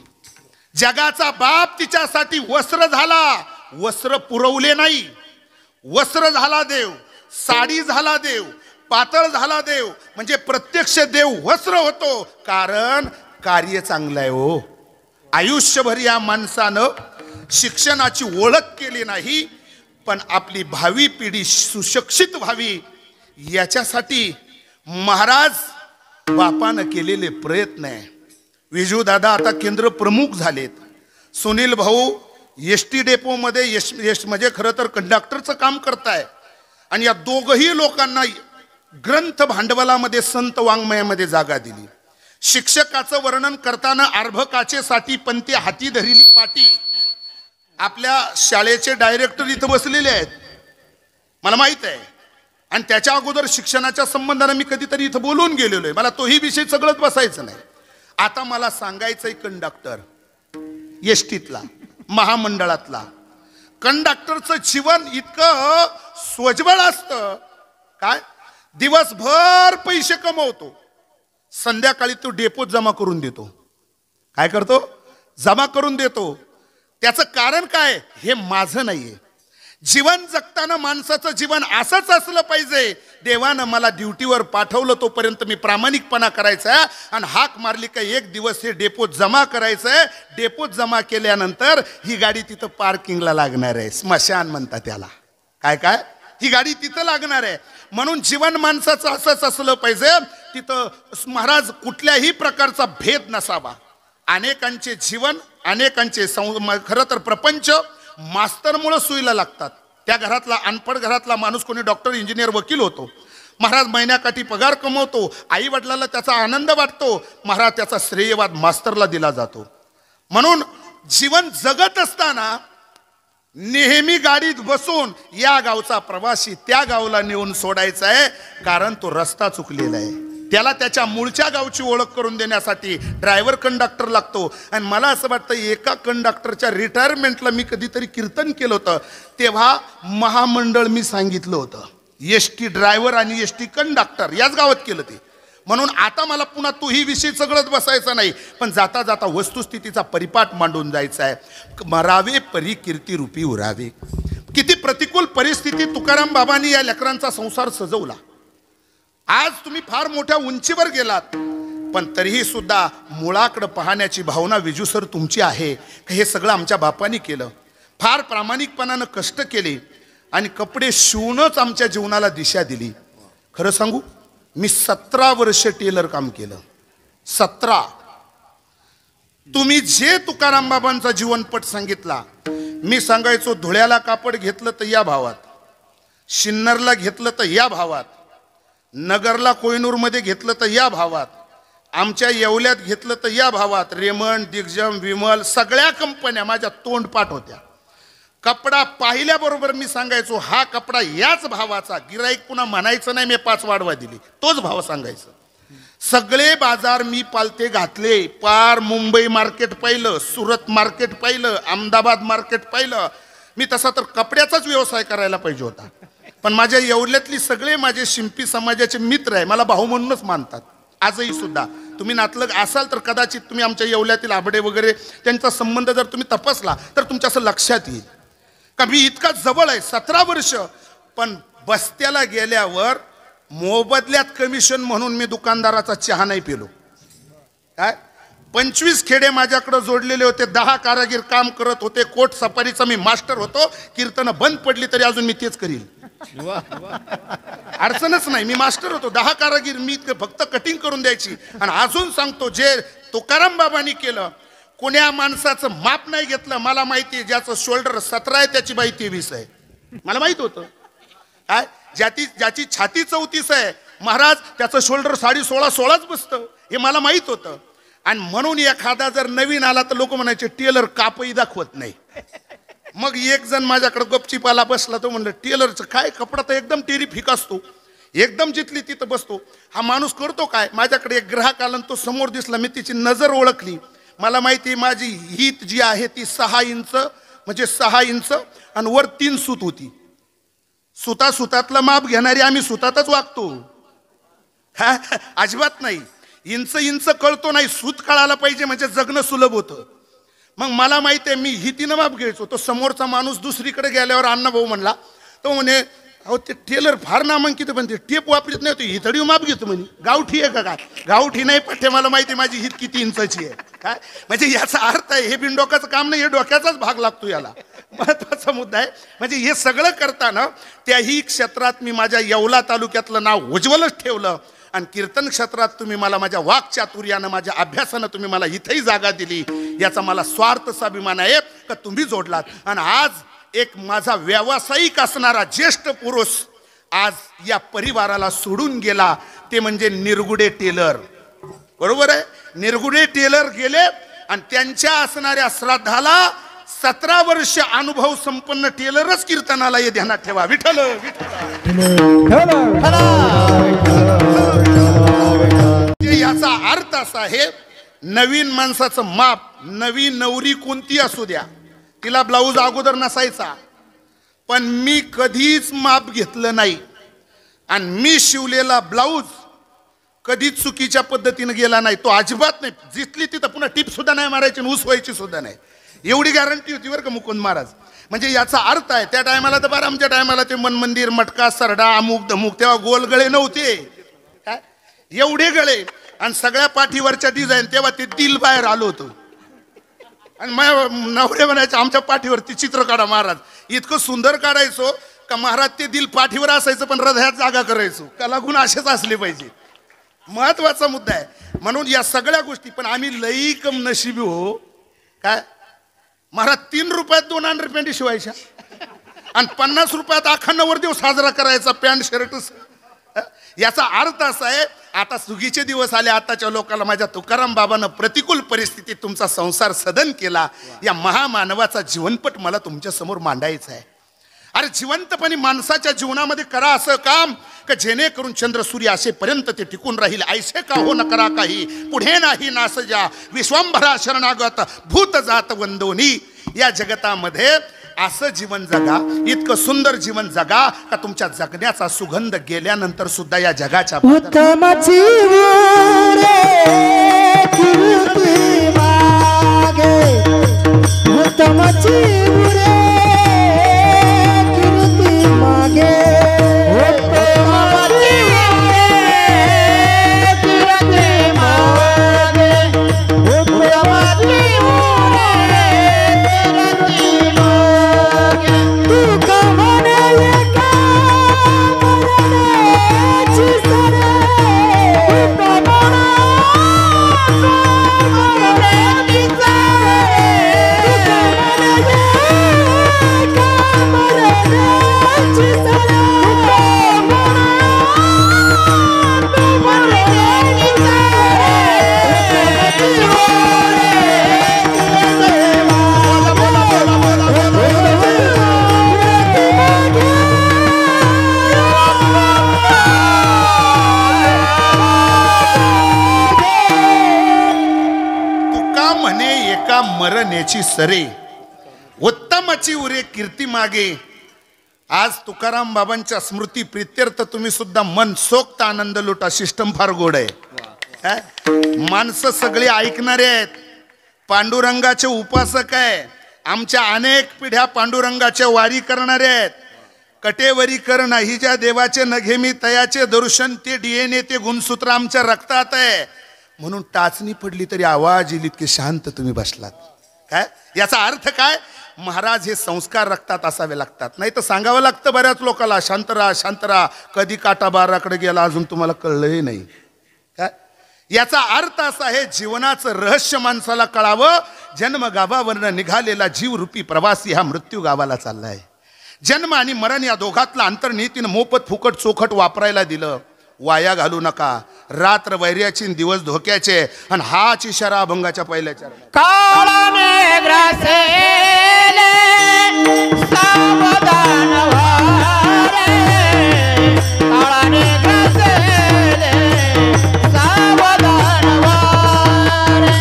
जगाचा बाप तिच्यासाठी वस्त्र झाला. वस्त्र पुरवले नाही, वस्त्र झाला देव, साडी झाला देव, पातळ झाला देव. म्हणजे प्रत्यक्ष देव वस्त्र होतो. कारण कार्य चांगलं आहे हो. आयुष्यभर या माणसानं शिक्षणाची ओळख केली नाही, पण आपली भावी पिढी सुशिक्षित व्हावी याच्यासाठी महाराज बापानं केलेले प्रयत्न आहे. विजू दादा आता केंद्र प्रमुख झालेत. सुनील भाऊ एसटी डेपोमध्ये म्हणजे खरं तर कंडक्टरचं काम करताय. आणि या दोघही लोकांना ग्रंथ भांडवलामध्ये संत वाङ्मयामध्ये जागा दिली. शिक्षकाचं वर्णन करताना अर्भकाचेसाठी पंते हाती धरिली पाटी. आपल्या शाळेचे डायरेक्टर इथं बसलेले आहेत, मला माहित आहे. आणि त्याच्या अगोदर शिक्षणाच्या संबंधाने मी कधीतरी इथं बोलून गेलेलो आहे. मला तोही विषय सगळंच बसायचं नाही. आता मला सांगायचंय, कंडक्टर एसटीतला महामंडळातला कंडक्टरचं जीवन इतकं स्वज्वळ असतं. काय दिवसभर पैसे कमवतो, संध्याकाळी तो डेपोत जमा करून देतो. काय करतो? जमा करून देतो. त्याचं कारण काय? हे माझं नाहीये. जीवन जगताना माणसाचं जीवन असंच असलं पाहिजे. देवानं मला ड्युटीवर पाठवलं तोपर्यंत मी प्रामाणिकपणा करायचा आणि हाक मारली का एक दिवस हे डेपोत जमा करायचंय. डेपोत जमा केल्यानंतर ही गाडी तिथं पार्किंगला लागणार आहे. स्मशान म्हणतात त्याला. काय काय? ही गाडी तिथं लागणार आहे. म्हणून जीवन माणसाचं असंच असलं पाहिजे. तिथं महाराज कुठल्याही प्रकारचा भेद नसावा. अनेकांचे जीवन, अनेकांचे खरं तर प्रपंच मास्तरमुळे सुईला लागतात. त्या घरातला अनपढ घरातला माणूस कोणी डॉक्टर, इंजिनियर, वकील होतो. महाराज महिन्याकाठी पगार कमवतो. आई वडिलांना त्याचा आनंद वाटतो. महाराज त्याचा श्रेयवाद मास्तरला दिला जातो. म्हणून जीवन जगत असताना नेहमी गाडीत बसून या गावचा प्रवासी त्या गावला नेऊन सोडायचा आहे. कारण तो रस्ता चुकलेला आहे. त्याला त्याच्या मूळच्या गावची ओळख करून देण्यासाठी ड्रायव्हर कंडक्टर लागतो. आणि मला असं वाटतं एका कंडक्टरच्या रिटायरमेंटला मी कधीतरी कीर्तन केलं होतं. तेव्हा महामंडळ मी सांगितलं होतं. एसटी ड्रायव्हर आणि एसटी कंडक्टर याच गावात केलं ते. म्हणून आता मला पुन्हा तोही विषय सगळंच बसायचा नाही. पण जाता जाता वस्तुस्थितीचा परिपाठ मांडून जायचा आहे. मरावे परी कीर्ती रूपी उरावे. किती प्रतिकूल परिस्थिती तुकाराम बाबांनी या लेकरांचा संसार सजवला. आज तुम्ही फार मोठ्या उंचीवर गेलात, पण तरीही सुद्धा मुळाकडे पाहण्याची भावना विजूसर तुमची आहे. हे सगळं आमच्या बापांनी केलं. फार प्रामाणिकपणानं कष्ट केले आणि कपडे शिवूनच आमच्या जीवनाला दिशा दिली. खरं सांगू, मी 17 वर्ष टेलर काम केलं. 17. तुम्ही जे तुकाराम बाबांचा जीवनपट सांगितला, मी सांगायचो धुळ्याला कापड घेतलं तर या भावात, शिन्नरला घेतलं तर या भावात, नगरला कोहिनूरमध्ये घेतलं तर या भावात, आमच्या येवल्यात घेतलं तर या भावात. रेमंड, दिग्जम, विमल सगळ्या कंपन्या माझ्या तोंडपाठ होत्या. कपडा पाहिल्याबरोबर मी सांगायचो हा कपडा याच भावाचा. गिराईक पुन्हा म्हणायचं नाही मी 5 वाढवा दिली, तोच भाव सांगायचं. सगळे बाजार मी पालते घातले. पार मुंबई मार्केट पाहिलं, सुरत मार्केट पाहिलं, अहमदाबाद मार्केट पाहिलं. मी तसा तर कपड्याचाच व्यवसाय करायला पाहिजे होता. पण माझ्या येवल्यातली सगळे माझे शिंपी समाजाचे मित्र आहे, मला भाऊ म्हणूनच मानतात आजही सुद्धा. तुम्ही नातलग असाल तर कदाचित तुम्ही आमच्या येवल्यातील आबडे वगैरे त्यांचा संबंध जर तुम्ही तपासला तर तुमच्या असं लक्षात येईल का मी इतका जवळ आहे. 17 वर्ष. पण बस्त्याला गेल्यावर मोबदल्यात कमिशन म्हणून मी दुकानदाराचा चहा नाही पिलो. काय 25 खेडे माझ्याकडे जोडलेले होते. 10 कारागीर काम करत होते. कोट सफारीचा मी मास्टर होतो. कीर्तन बंद पडली तरी अजून मी तेच करील. अडचणच नाही. मी मास्टर होतो. 10 कारागीर मी फक्त कटिंग करून द्यायची. आणि अजून सांगतो, जे तुकाराम बाबांनी केलं, कोण्या माणसाचं माप नाही घेतलं. मला माहिती आहे ज्याचं शोल्डर 17 आहे त्याची बाई 23 आहे. मला माहित होतं. काय ज्याची छाती 34 आहे महाराज त्याचं शोल्डर 16.5 बसतं हे मला माहित होतं. आणि म्हणून एखादा जर नवीन आला तर लोक म्हणायचे टेलर कापही दाखवत नाही. मग एक जण माझ्याकडे गपचीप आला बसला. तो म्हणलं टेलरचं काय, कपडा तर एकदम टेरिफिक असतो, एकदम जिथली तिथं बसतो. हा माणूस करतो काय. माझ्याकडे एक ग्राहक आला तो समोर दिसला. मी तिची नजर ओळखली. मला माहिती माझी हीत जी आहे ती 6 इंच म्हणजे 6 इंच आणि वर 3 सूत होती. सुतातलं माप घेणारी आम्ही सुतातच वागतो. हा अजिबात नाही. इंच कळतो नाही, सूत कळायला पाहिजे म्हणजे जगणं सुलभ होतं. मग मला माहिती आहे मी हितीनं माप घ्यायचो. तो समोरचा माणूस दुसरीकडे गेल्यावर अण्णा भाऊ म्हणला. तो म्हणे अहो ते टेलर फार नामांकित पण ते टेप वापरत नाही, तो हितडी माप घेतो म्हणे. गावठी आहे का काय? गावठी नाही पठ्ठे. मला माहिती माझी हित किती इंचाची आहे. काय म्हणजे याचा अर्थ आहे हे बिनडोक्याचं काम नाही, हे डोक्याचाच भाग लागतो याला. महत्वाचा मुद्दा आहे. म्हणजे हे सगळं करताना त्याही क्षेत्रात मी माझ्या येवला तालुक्यातलं नाव उज्ज्वलच ठेवलं. आणि कीर्तन क्षेत्रात तुम्ही मला माझ्या वाक्चातुर्यानं माझ्या अभ्यासानं तुम्ही मला इथेही जागा दिली. याचा मला स्वार्थचा अभिमान आहे का तुम्ही जोडलात. आणि आज एक माझा व्यावसायिक असणारा ज्येष्ठ पुरुष आज या परिवाराला सोडून गेला. ते म्हणजे निरगुडे टेलर. बरोबर आहे. निरगुडे टेलर गेले आणि त्यांच्या असणाऱ्या श्राद्धाला 17 वर्ष अनुभव संपन्न टेलरच कीर्तनाला हे ध्यानात ठेवा. विठ्ठल याचा अर्थ असा आहे नवीन माणसाचं माप. नवीन नवरी कोणती असू द्या, तिला ब्लाऊज अगोदर नसायचा, पण मी कधीच माप घेतलं नाही. आणि मी शिवलेला ब्लाऊज कधीच चुकीच्या पद्धतीने गेला नाही तो, अजिबात नाही. जिथली तिथं पुन्हा टिप सुद्धा नाही मारायची आणि ऊस व्हायची सुद्धा नाही, एवढी गॅरंटी होती बरं का मुकुंद महाराज. म्हणजे याचा अर्थ आहे त्या टायमाला तर बरं आमच्या टायमाला ते मन मंदिर मटका सरडा अमुक धमुक तेव्हा गोल गळे नव्हते काय, एवढे गळे आणि सगळ्या पाठीवरच्या डिझाईन, तेव्हा ते दिल बाहेर आलो होतो. आणि नवरे म्हणायचे आमच्या पाठीवरती चित्र काढा महाराज. इतकं सुंदर काढायचो का महाराज ते दिल पाठीवर असायचं पण हृदयात जागा करायचो. कलागुण असेच असले पाहिजे, महत्वाचा मुद्दा आहे. म्हणून या सगळ्या गोष्टी, पण आम्ही लई कम नशिबी हो काय महाराज. 3 रुपयात 2 अंडरपॅन्ट शिवायच्या आणि 50 रुपयात अख्खा नवरदेव साजरा करायचा पॅन्ट शर्ट. याचा अर्थ असा आहे आता सुगीचे दिवस आले. आताच्या लोकांना माझ्या तुकाराम बाबांना प्रतिकूल परिस्थितीत तुमचा संसार सदन केला. या महामानवाचा जीवनपट मला तुमच्या समोर मांडायचा आहे. अरे जिवंतपणे माणसाच्या जीवनामध्ये करा असं काम का जेणेकरून चंद्र सूर्य असेपर्यंत ते टिकून राहील. ऐसे का हो न करा काही पुढे नाही नास जा विश्वंभरा शरणागत भूत जात वंदोनी. या जगतामध्ये असं जीवन जगा, इतकं सुंदर जीवन जगा का तुमच्या जगण्याचा सुगंध गेल्यानंतर सुद्धा या जगाच्या उत्तमाची कीर्ती मागे, उत्तमाची कीर्ती मागे, मरण्याची सरे उत्तमाची उरे कीर्ती मागे. आज तुकाराम बाबांच्या स्मृती प्रित्यर्थ तुम्ही सुद्धा मनसोक्त आनंद लुटा. सिस्टम फार गोड आहे. माणसं सगळी ऐकणारे आहेत, पांडुरंगाचे उपासक आहे. आमच्या अनेक पिढ्या पांडुरंगाच्या वारी करणारे आहेत. कटेवरी कर नाही ज्या देवाचे नघे मी तयाचे दर्शन, ते DNA ते गुणसूत्र आमच्या रक्तात आहे. म्हणून टाचणी पडली तरी आवाज येईल इतके शांत तुम्ही बसलात काय. याचा अर्थ काय, महाराज हे संस्कार रक्तात असावे लागतात. नाही तर सांगावं लागतं बऱ्याच लोकांना शांत राहा शांत राहा. कधी काटा बाराकडे गेला अजून तुम्हाला कळलंही नाही काय. याचा अर्थ असा आहे जीवनाचं रहस्य माणसाला कळावं. जन्म गावावरनं निघालेला जीवरूपी प्रवासी हा मृत्यू गावाला चाललाय. जन्म आणि मरण या दोघातलं अंतर्निहितीनं मोफत फुकट चोखट वापरायला दिलं. वाया घालू नका. रात्र वैर्याची दिवस धोक्याचे आणि हाच इशारा अभंगाच्या पहिल्या चरणात. काळाने ग्रासेले सावधान व्हा रे, काळाने ग्रासेले सावधान व्हा रे,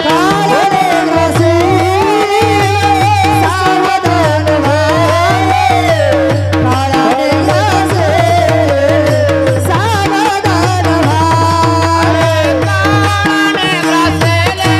काळाने ग्रासेले सावधान व्हा रे, काळाने ग्रासेले सावधान व्हा रे, काळाने ग्रासेले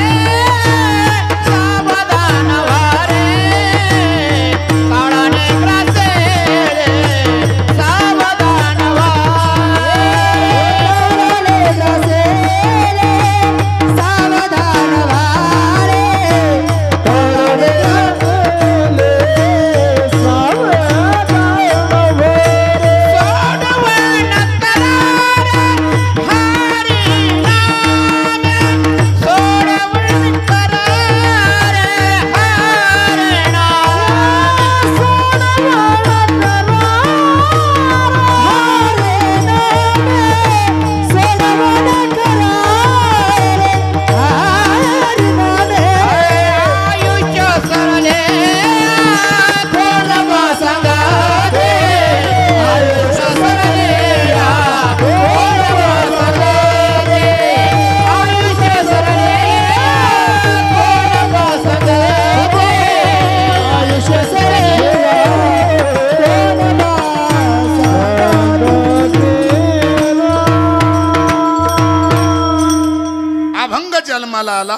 आला.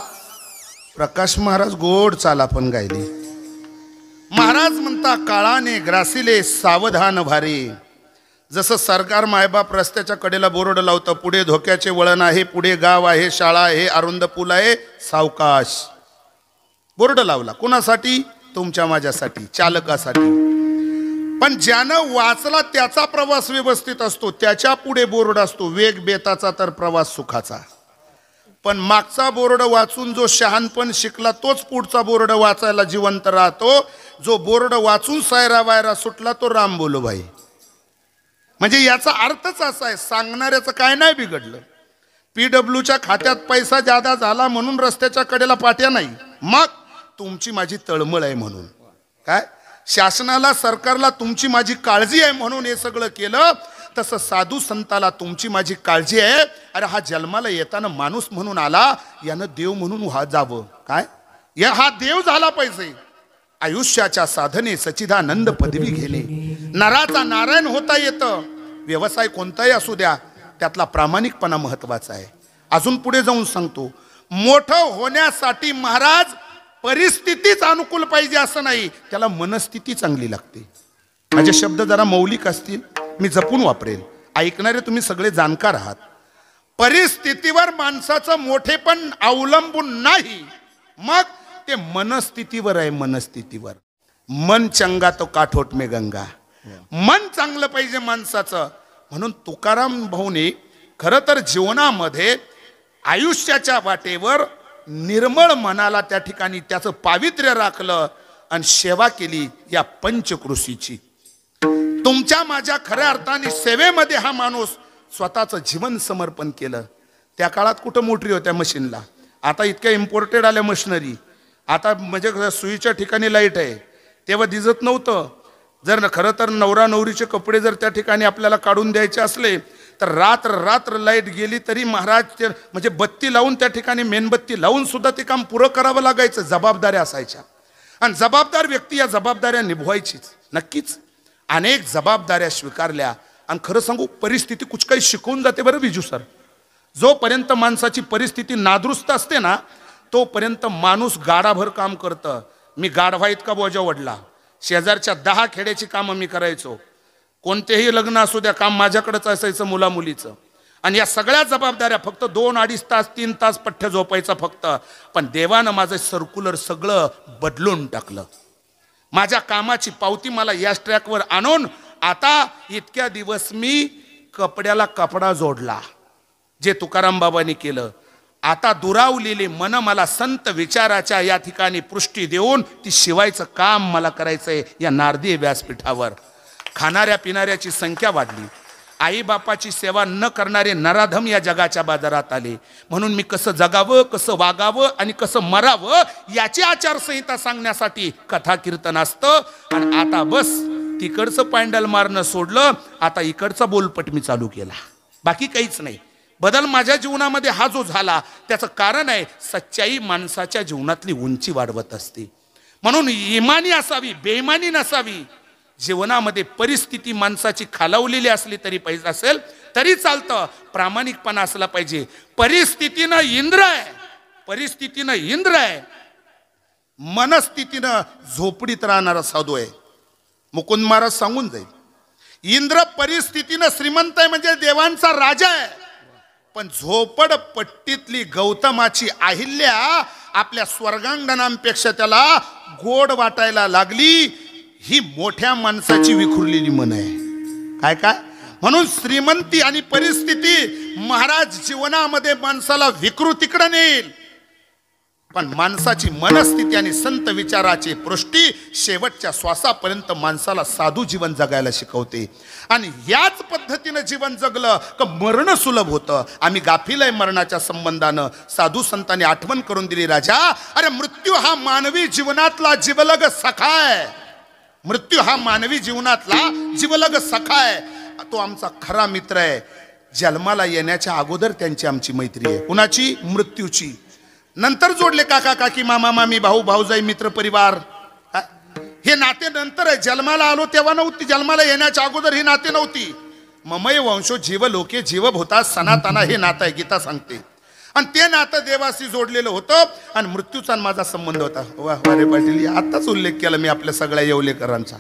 प्रकाश महाराज गोड चाला पण गायले. महाराज म्हणता काळाने ग्रासिले सावधान भारे. जसं सरकार मायबाप रस्त्याच्या कडेला बोर्ड लावतं, पुढे धोक्याचे वळण आहे, पुढे गाव आहे, शाळा आहे, अरुंद पूल आहे, सावकाश. बोर्ड लावला कोणासाठी? तुमच्या माझ्यासाठी, चालकासाठी. पण ज्यानं वाचला त्याचा प्रवास व्यवस्थित असतो, त्याच्या पुढे बोर्ड असतो वेग बेताचा तर प्रवास सुखाचा. पण मागचा बोर्ड वाचून जो शहाणपण शिकला तोच पुढचा बोर्ड वाचायला जिवंत राहतो. जो बोर्ड वाचून सायरा वायरा सुटला तो राम बोलो भाई. म्हणजे याचा अर्थच असा आहे, सांगणाऱ्याचं काय नाही बिघडलं. PWच्या खात्यात पैसा जादा झाला म्हणून रस्त्याच्या कडेला पाट्या नाही, मग तुमची माझी तळमळ आहे म्हणून. काय शासनाला सरकारला तुमची माझी काळजी आहे म्हणून हे सगळं केलं. तसं साधू संताला तुमची माझी काळजी आहे. अरे हा जन्माला येताना माणूस म्हणून आला, यानं देव म्हणून जावं. काय या हा देव झाला पाहिजे. आयुष्याच्या साधने सच्चिदानंद पदवी घेणे. नराचा नारायण होता येतं. व्यवसाय कोणताही असू द्या, त्यातला प्रामाणिकपणा महत्वाचा आहे. अजून पुढे जाऊन सांगतो, मोठं होण्यासाठी महाराज परिस्थितीच अनुकूल पाहिजे असं नाही, त्याला मनस्थिती चांगली लागते. माझे शब्द जरा मौलिक असतील, मी जपून वापरेल. ऐकणारे तुम्ही सगळे जाणकार आहात. परिस्थितीवर माणसाचं मोठेपण अवलंबून नाही, मग ते मनस्थितीवर आहे. मनस्थितीवर. मन चंगा तो काठोट में गंगा. मन चांगलं पाहिजे माणसाचं. म्हणून तुकाराम भाऊने खरं तर जीवनामध्ये आयुष्याच्या वाटेवर निर्मळ मनाला त्या ठिकाणी त्याचं पावित्र्य राखलं आणि सेवा केली या पंचकृषीची. तुमच्या माझ्या खऱ्या अर्थाने सेवेमध्ये हा माणूस स्वतःचं जीवन समर्पण केलं. त्या काळात कुठं मोटरी होत्या मशीनला, आता इतक्या इम्पोर्टेड आल्या मशिनरी. आता म्हणजे सुईच्या ठिकाणी लाईट आहे, तेव्हा दिसत नव्हतं. जर खरं तर नवरा नवरीचे कपडे जर त्या ठिकाणी आपल्याला काढून द्यायचे असले तर रात्र रात्र लाईट गेली तरी महाराज म्हणजे बत्ती लावून त्या ठिकाणी मेणबत्ती लावून सुद्धा ते काम पुरं करावं लागायचं. जबाबदाऱ्या असायच्या आणि जबाबदार व्यक्ती या जबाबदाऱ्या निभवायचीच. नक्कीच अनेक जबाबदाऱ्या स्वीकारल्या. आणि खरं सांगू, परिस्थिती कुछ काही शिकवून जाते बरं विजू सर. जोपर्यंत माणसाची परिस्थिती नादुरुस्त असते ना, तोपर्यंत माणूस गाडाभर काम करतं. मी गाढवा इतका बोजा वडला. शेजारच्या 10 खेड्याची कामं मी करायचो. कोणतेही लग्न असू द्या, काम माझ्याकडेच असायचं मुलामुलीचं. आणि या सगळ्या जबाबदाऱ्या फक्त 2-2.5 तास 3 तास पठ्ठ झोपायचं फक्त. पण देवानं माझं सर्क्युलर सगळं बदलून टाकलं. माझ्या कामाची पावती मला याच ट्रॅकवर आणून आता इतक्या दिवस मी कपड्याला कपडा जोडला, जे तुकाराम बाबांनी केलं. आता दुरावलेली मन मला संत विचाराच्या या ठिकाणी पुष्टी देऊन ती शिवायचं काम मला करायचंय या नारदी व्यासपीठावर. खाणाऱ्या पिणाऱ्याची संख्या वाढली. आई बापाची सेवा न करणारे नराधम या जगाच्या बाजारात आले. म्हणून मी कसं जगावं, कसं वागावं आणि कसं मरावं याची आचारसंहिता सांगण्यासाठी कथा कीर्तन असतं. आणि आता बस तिकडचं पॅन्डल मारणं सोडलं, आता इकडचा बोलपट मी चालू केला. बाकी काहीच नाही. बदल माझ्या जीवनामध्ये हा जो झाला त्याचं कारण आहे सच्चाई माणसाच्या जीवनातली उंची वाढवत असते. म्हणून इमानी असावी, बेईमानी नसावी. जीवनामध्ये परिस्थिती माणसाची खालावलेली असली तरी पाहिजे असेल तरी चालतं, प्रामाणिकपणा असला पाहिजे. परिस्थितीनं इंद्र आहे, परिस्थितीनं इंद्र आहे, मनस्थितीनं झोपडीत राहणारा साधू आहे. मुकुंद महाराज सांगून जाईल, इंद्र परिस्थितीनं श्रीमंत आहे म्हणजे देवांचा राजा आहे. पण झोपडपट्टीतली गौतमाची अहिल्या आपल्या स्वर्गांगणांपेक्षा त्याला गोड वाटायला लागली. ही मोठ्या माणसाची विखुरलेली मन आहे. काय काय म्हणून श्रीमंती आणि परिस्थिती महाराज जीवनामध्ये माणसाला विकृतीकडे नेईल. पण माणसाची मनस्थिती आणि संत विचाराची पुष्टी शेवटच्या श्वासापर्यंत माणसाला साधू जीवन जगायला शिकवते. आणि याच पद्धतीनं जीवन जगलं का मरण सुलभ होतं. आम्ही गाफील आहे मरणाच्या संबंधानं. साधू संतांनी आठवण करून दिली, राजा अरे मृत्यू हा मानवी जीवनातला जीवलग सखा आहे. मृत्यू हा मानवी जीवनातला जीवलग सखा आहे. तो आमचा खरा मित्र आहे. जन्माला येण्याच्या अगोदर त्यांची आमची मैत्री आहे. कुणाची? मृत्यूची. नंतर जोडले काका काकी मामा मामी भाऊ भाऊजाई मित्र परिवार, हे नाते नंतर आहे. जन्माला आलो तेव्हा नव्हती, जन्माला येण्याच्या अगोदर ही नाते नव्हती. ममय वंशो जीव लोके जीव भूता सनातना हे नातं आहे, गीता सांगते. आणि ते नातं देवाशी जोडलेलं होतं आणि मृत्यूचा आणि माझा संबंध होता. वा रे पाटील, आताच उल्लेख केला मी आपल्या सगळ्या येवलेकरांचा.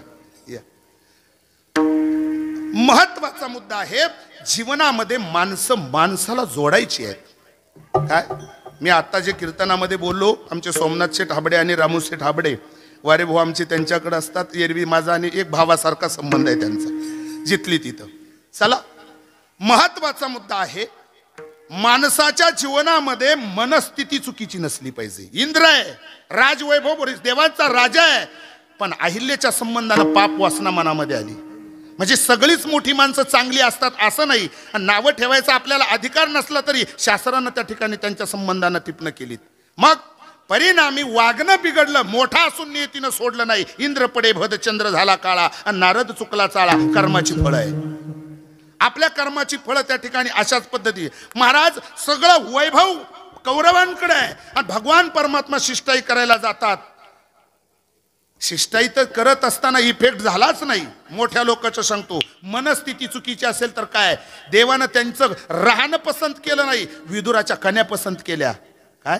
महत्वाचा मुद्दा आहे, जीवनामध्ये माणसं माणसाला जोडायची आहेत. काय मी आता जे कीर्तनामध्ये बोललो, आमचे सोमनाथ शेठ हाबडे आणि रामू शेठ हाबडे वारे भाऊ आमचे त्यांच्याकडे असतात. एरवी माझा आणि एक भावासारखा संबंध आहे त्यांचा, जिथली तिथं. चला, महत्वाचा मुद्दा आहे, माणसाच्या जीवनामध्ये मनस्थिती चुकीची नसली पाहिजे. इंद्र आहे, राजवैभव देवांचा राजा आहे, पण अहिल्याच्या संबंधानं पाप वासना मनामध्ये आली. म्हणजे सगळीच मोठी माणसं चांगली असतात असं नाही. नावं ठेवायचा आपल्याला अधिकार नसला तरी शास्त्रानं त्या ठिकाणी त्यांच्या संबंधानं टिपणं केलीत. मग परिणामी वागणं बिघडलं. मोठा असून नियतीनं सोडलं नाही. इंद्र पडे भदचंद्र झाला काळा आणि नारद चुकला चाळा. कर्माची फळं आहे, आपल्या कर्माची फळं त्या ठिकाणी अशाच पद्धती. महाराज सगळं वैभव कौरवांकडे आहे आणि भगवान परमात्मा शिष्टाई करायला जातात. शिष्टाई तर करत असताना इफेक्ट झालाच नाही. मोठ्या लोकांचं सांगतो, मनस्थिती चुकीची असेल तर काय, देवानं त्यांचं राहणं पसंत केलं नाही, विदुराच्या कन्या पसंत केल्या. काय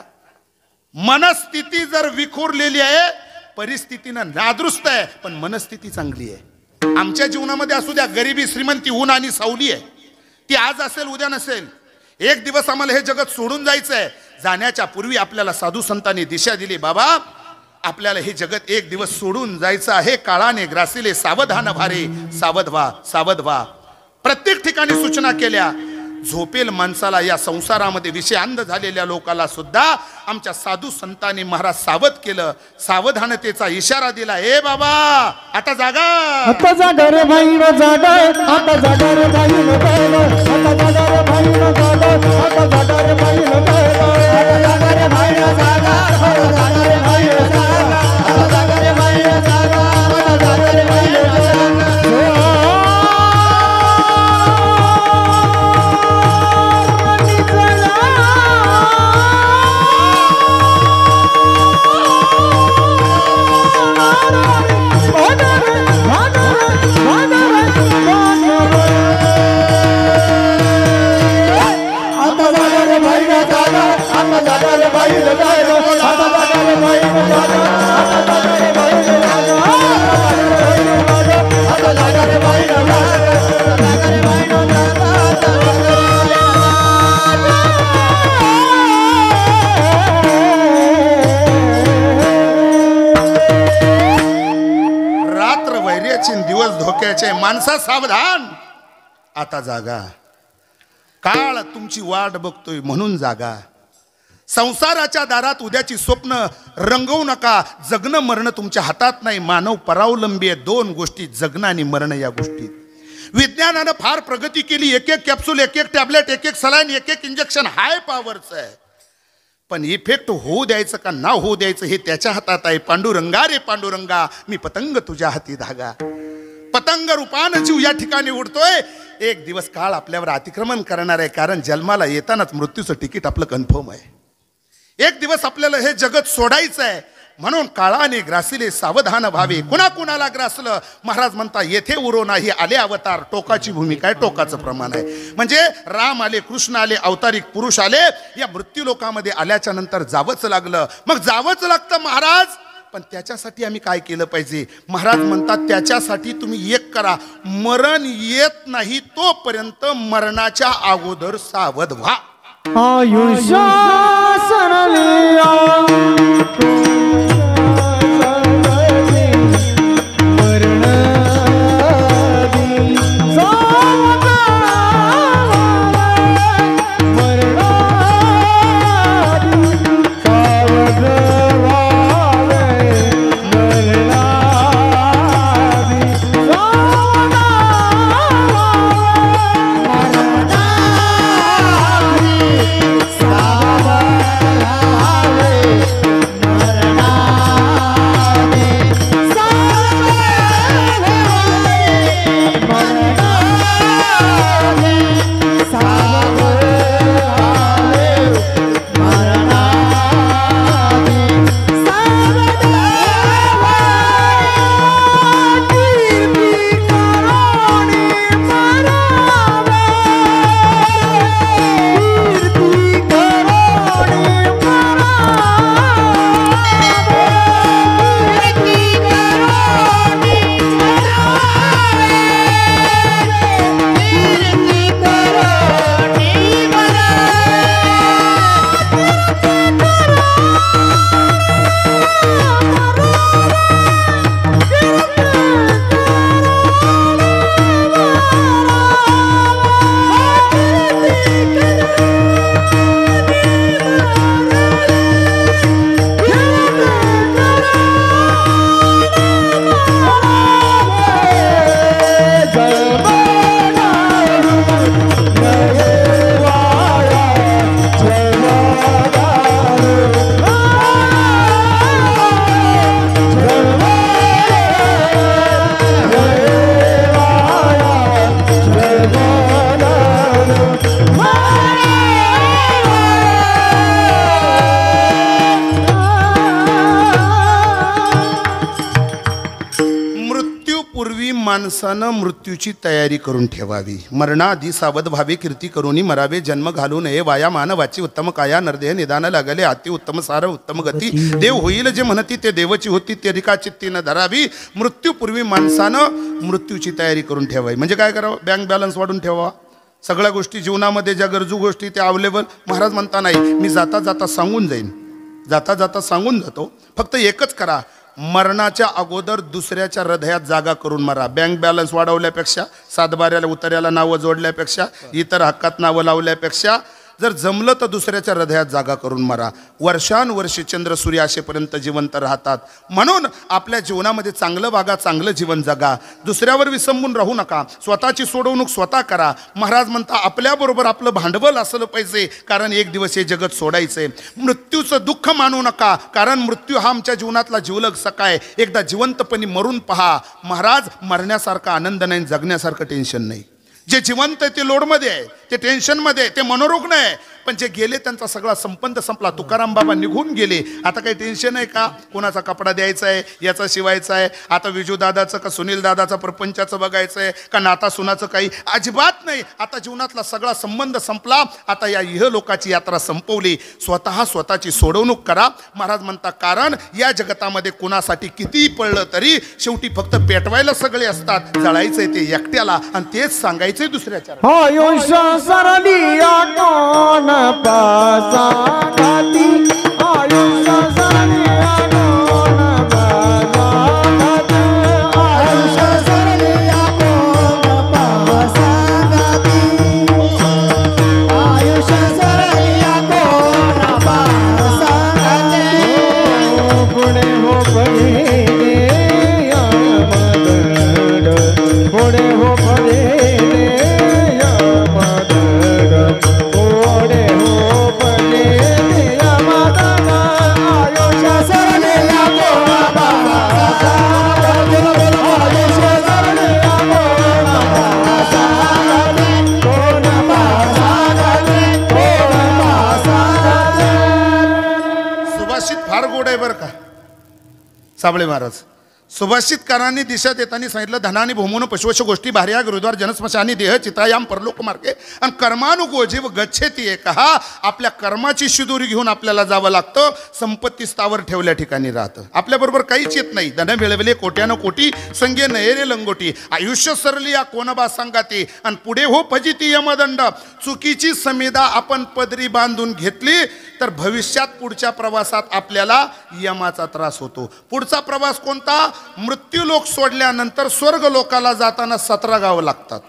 मनस्थिती जर विखुरलेली आहे, परिस्थितीनं नादुरुस्त आहे, पण मनस्थिती चांगली आहे. आमच्या जीवनामध्ये असू द्या, गरिबी श्रीमंती, ऊन आणि सावली आहे, ती आज असेल उद्या नसेल. एक दिवस आम्हाला हे जगत सोडून जायचं आहे. जाण्याच्या पूर्वी आपल्याला साधू संतांनी दिशा दिली, बाबा आपल्याला हे जगत एक दिवस सोडून जायचं आहे. काळाने ग्रासिले सावधान भारे, सावध व्हा, सावध व्हा. प्रत्येक ठिकाणी सूचना केल्या. झोपेल माणसाला या संसारामध्ये विषय अंध झालेल्या लोकाला सुद्धा आमच्या साधू संतांनी महाराज सावध केलं. सावधानतेचा इशारा दिला. ए बाबा आता जागा, आता जागा रे भाई नो जागा, आता जागा रे भाई नो जागा, आता जागा रे भाई नो जागा, आता जागा रे भाई नो जागा, आता जागा रे भाई नो जागा, आता जागा रे भाई नो जागा, आता जागा रे भाई नो जागा, आता जागा रे भाई नो जागा. दिवस धोक्याचे, माणसा सावधान, आता जागा. काळ तुमची वाट बघतोय म्हणून जागा. संसाराच्या दारात उद्याची स्वप्न रंगवू नका. जगणं मरणं तुमच्या हातात नाही. मानव परावलंबी आहे दोन गोष्टी, जगणं आणि मरणं या गोष्टीत. विज्ञानानं फार प्रगती केली. एक एक कॅप्सूल, एक एक टॅबलेट, एक एक सलाईन, एक एक इंजेक्शन हाय पॉवरचं आहे. पण इफेक्ट होऊ द्यायचं का ना होऊ द्यायचं हे त्याच्या हातात आहे. पांडुरंगा रे पांडुरंगा, मी पतंग तुझ्या हाती धागा. पतंग रूपानं जीव या ठिकाणी उडतोय. एक दिवस काळ आपल्यावर अतिक्रमण करणार आहे, कारण जन्माला येतानाच मृत्यूचं तिकीट आपलं कन्फर्म आहे. एक दिवस आपल्याला हे जगत सोडायचं आहे. म्हणून काळाने ग्रासिले सावधान व्हावे. कुणा कुणाला ग्रासलं, महाराज म्हणता येथे उरो नाही आले अवतार. टोकाची भूमिका आहे, टोकाचं प्रमाण आहे. म्हणजे राम आले, कृष्ण आले, अवतारिक पुरुष आले. या मृत्यू लोकामध्ये आल्याच्या नंतर जावंच लागलं. मग जावंच लागतं महाराज, पण त्याच्यासाठी आम्ही काय केलं पाहिजे. महाराज म्हणतात त्याच्यासाठी तुम्ही एक करा, मरण येत नाही तोपर्यंत मरणाच्या अगोदर सावध व्हा. आयुष्य सरलिया Bye. माणसानं मृत्यूची तयारी करून ठेवावी. मरणाआधी सावध व्हावे, कीर्ती करूनी मरावे, जन्म घालू नये वाया, मानवाची उत्तम काया, नरदेह निदान लागले अति उत्तम सार उत्तम गती, देव होईल जे म्हणती ते देवची होती, ते रिका चित्तीनं धरावी. मृत्यूपूर्वी माणसानं मृत्यूची तयारी करून ठेवावी. म्हणजे काय करावं? बँक बॅलन्स वाढून ठेवा. सगळ्या गोष्टी जीवनामध्ये ज्या गरजू गोष्टी त्या अवेलेबल. महाराज म्हणता नाही, मी जाता जाता सांगून जाईन, जाता जाता सांगून जातो. फक्त एकच करा, मरणाच्या अगोदर दुसऱ्याच्या हृदयात जागा करून मरा. बँक बॅलन्स वाढवल्यापेक्षा, सातबाऱ्याला उतार्याला नावं जोडल्यापेक्षा, इतर हक्कात नावं लावल्यापेक्षा जर जमलं तर दुसऱ्याच्या हृदयात जागा करून मरा. वर्षानुवर्षे चंद्र सूर्य असेपर्यंत जिवंत राहतात. म्हणून आपल्या जीवनामध्ये चांगलं वागा, चांगलं जीवन जगा, दुसऱ्यावर विसंबून राहू नका, स्वतःची सोडवणूक स्वतः करा. महाराज म्हणता आपल्याबरोबर आपलं भांडवल असलं पाहिजे, कारण एक दिवस हे जगत सोडायचंय. मृत्यूचं दुःख मानू नका, कारण मृत्यू हा आमच्या जीवनातला जीवलग सखा आहे. एकदा जिवंतपणी मरून पहा. महाराज मरण्यासारखा आनंद नाही, जगण्यासारखं टेन्शन नाही. जे जिवंत आहे ते लोडमध्ये आहे, ते टेन्शनमध्ये, ते मनोरुग्ण आहे. पण जे गेले त्यांचा सगळा संबंध संपला. तुकाराम बाबा निघून गेले, आता काही टेन्शन आहे का? कोणाचा कपडा द्यायचा आहे, याचा शिवायचा आहे, आता विजू दादाचं का सुनील दादाचं प्रपंचाचं बघायचं आहे का नाता सुनाचं, काही अजिबात नाही. आता जीवनातला सगळा संबंध संपला. आता या इहलोकाची यात्रा संपवली. स्वतःची सोडवणूक करा. महाराज म्हणता कारण या जगतामध्ये कोणासाठी कितीही पडलं तरी शेवटी फक्त पेटवायला सगळे असतात, जळायचंय ते एकट्याला, आणि तेच सांगायचंय दुसऱ्याच्या. आयुष सरली आटोन पासा गाती, आयुष सरली आटोन पासा गाती, आयुष सरली आटोन पासा गाती, आयुष सरली आटोन पासा गाती. पुढे हो पडे मदड, पुढे हो पडे साबळे महाराज. सुभाषितकारांनी दिशा देताना सांगितलं, धनानी भूमून पशुवश गोष्टी भार्या गृहद्वार जनस्मशानी देह चितायाम परलोक मार्गे आणि कर्मानुगो जीव गच्छेती एक. हा आपल्या कर्माची शिदोरी घेऊन आपल्याला जावं लागतं. संपत्ती स्थावर ठेवल्या ठिकाणी राहतं. आपल्याबरोबर काहीच येत नाही. धन मिळवले कोट्यानं कोटी, संगे नयरे लंगोटी, आयुष्य सरली या कोणबा सांगाती, आणि पुढे हो फजिती यमदंड. चुकीची समिदा आपण पदरी बांधून घेतली तर भविष्यात पुढच्या प्रवासात आपल्याला यमाचा त्रास होतो. पुढचा प्रवास कोणता? मृत्यू लोक सोडल्यानंतर स्वर्ग लोकाला जाताना 17 गावं लागतात.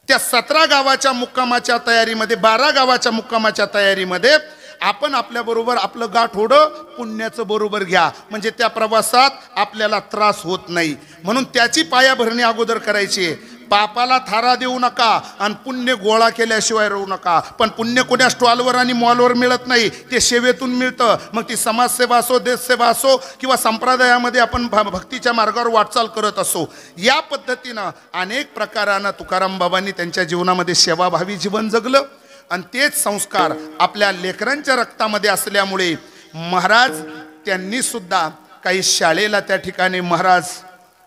त्या 17 गावाच्या मुक्कामाच्या तयारीमध्ये, 12 गावाच्या मुक्कामाच्या तयारीमध्ये आपण आपल्याबरोबर आपलं गाठोडं पुण्याचं बरोबर घ्या, म्हणजे त्या प्रवासात आपल्याला त्रास होत नाही. म्हणून त्याची पायाभरणी अगोदर करायची. पापाला थारा देऊ नका आणि पुण्य गोळा केल्याशिवाय राहू नका. पण पुण्य कोण्या स्टॉलवर आणि मॉलवर मिळत नाही, ते सेवेतून मिळतं. मग ती समाजसेवा असो, देशसेवा असो, किंवा संप्रदायामध्ये आपण भक्तीच्या मार्गावर वाटचाल करत असो. या पद्धतीनं अनेक प्रकारानं तुकाराम बाबांनी त्यांच्या जीवनामध्ये सेवाभावी जीवन जगलं. आणि तेच संस्कार आपल्या लेकरांच्या रक्तामध्ये असल्यामुळे महाराज त्यांनी सुद्धा काही शाळेला त्या ठिकाणी महाराज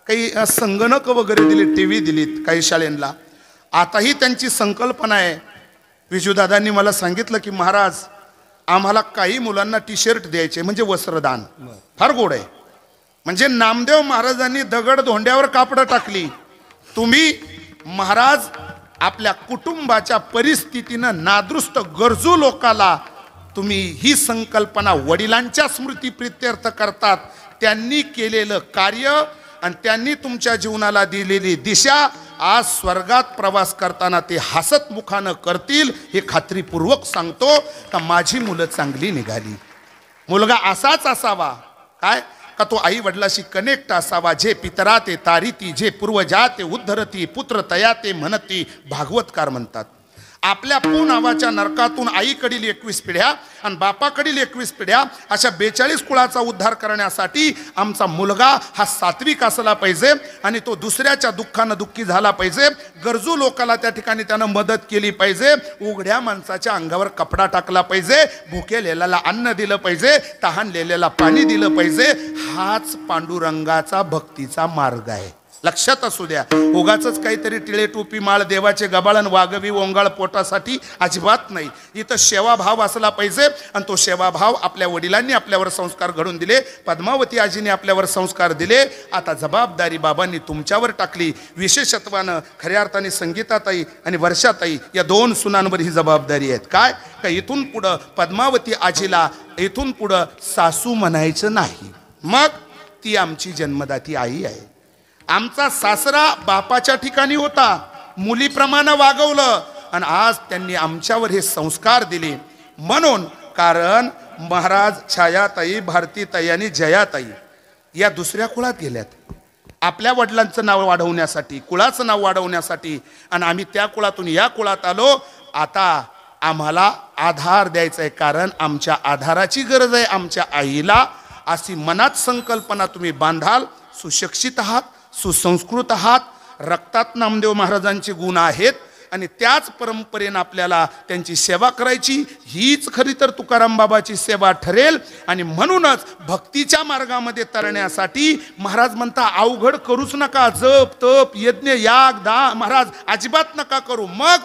काही संगणक वगैरे दिले, TV दिलीत काही शाळेंना. आताही त्यांची संकल्पना आहे. विजूदादांनी मला सांगितलं की महाराज आम्हाला काही मुलांना T-शर्ट द्यायचे, म्हणजे वस्त्रदान. फार गोड आहे. म्हणजे नामदेव महाराजांनी दगड धोंड्यावर कापडं टाकली. तुम्ही महाराज आपल्या कुटुंबाच्या परिस्थितीनं नादृष्ट गरजू लोकाला तुम्ही ही संकल्पना वडिलांच्या स्मृती प्रित्यर्थ करतात. त्यांनी केलेलं कार्य आणि त्यांनी तुमच्या जीवनाला दिलेली दिशा आज स्वर्गात प्रवास करताना ते हसत मुखानं करतील. हे खात्रीपूर्वक सांगतो का माझी मुलं चांगली निघाली. मुलगा असाच असावा काय का तो आई वडिलाशी कनेक्ट असावा. जे पितरा ते तारिती, जे पूर्वजा ते उद्धरती, पुत्र तया ते म्हणती, भागवतकार म्हणतात. आपल्या पू नावाच्या नरकातून आईकडील 21 पिढ्या आणि बापाकडील 21 पिढ्या अशा 42 कुळाचा उद्धार करण्यासाठी आमचा मुलगा हा सात्विक असला पाहिजे आणि तो दुसऱ्याच्या दुःखानं दुःखी झाला पाहिजे. गरजू लोकाला त्या ठिकाणी त्यानं मदत केली पाहिजे. उघड्या माणसाच्या अंगावर कपडा टाकला पाहिजे. भुकेलेल्याला अन्न दिलं पाहिजे. तहानलेल्याला पाणी दिलं पाहिजे. हाच पांडुरंगाचा भक्तीचा मार्ग आहे. लक्षात असू द्या. उगाच काहीतरी टिळे टोपी माळ देवाचे गबाळण वागवी ओंगाळ पोटासाठी अजिबात नाही. इथं सेवाभाव असला पाहिजे आणि तो सेवाभाव आपल्या वडिलांनी आपल्यावर संस्कार घडून दिले, पद्मावती आजीने आपल्यावर संस्कार दिले. आता जबाबदारी बाबांनी तुमच्यावर टाकली. विशेषत्वानं खऱ्या अर्थाने संगीताताई आणि वर्षाताई या दोन सुनांवर ही जबाबदारी आहेत. काय का इथून पुढं पद्मावती आजीला इथून पुढं सासू म्हणायचं नाही. मग ती आमची जन्मदाती आई आहे. आमचा सासरा बापाच्या ठिकाणी होता, मुलीप्रमाणे वागवलं आणि आज त्यांनी आमच्यावर हे संस्कार दिले. म्हणून कारण महाराज छायाताई, भारतीताई आणि जयाताई या दुसऱ्या कुळात गेल्यात आपल्या वडिलांचं नाव वाढवण्यासाठी, कुळाचं नाव वाढवण्यासाठी, आणि आम्ही त्या कुळातून या कुळात आलो. आता आम्हाला आधार द्यायचा आहे, कारण आमच्या आधाराची गरज आहे आमच्या आईला. अशी मनात संकल्पना तुम्ही बांधाल. सुशिक्षित आहात, सुसंस्कृत आहात, रक्तात नामदेव महाराजांचे गुण आहेत आणि त्याच परंपरेनं आपल्याला त्यांची सेवा करायची. हीच खरी तर तुकाराम बाबाची सेवा ठरेल. आणि म्हणूनच भक्तीच्या मार्गामध्ये तरण्यासाठी महाराज म्हणता अवघड करूच नका. जप तप यज्ञ याग दान महाराज अजिबात नका करू. मग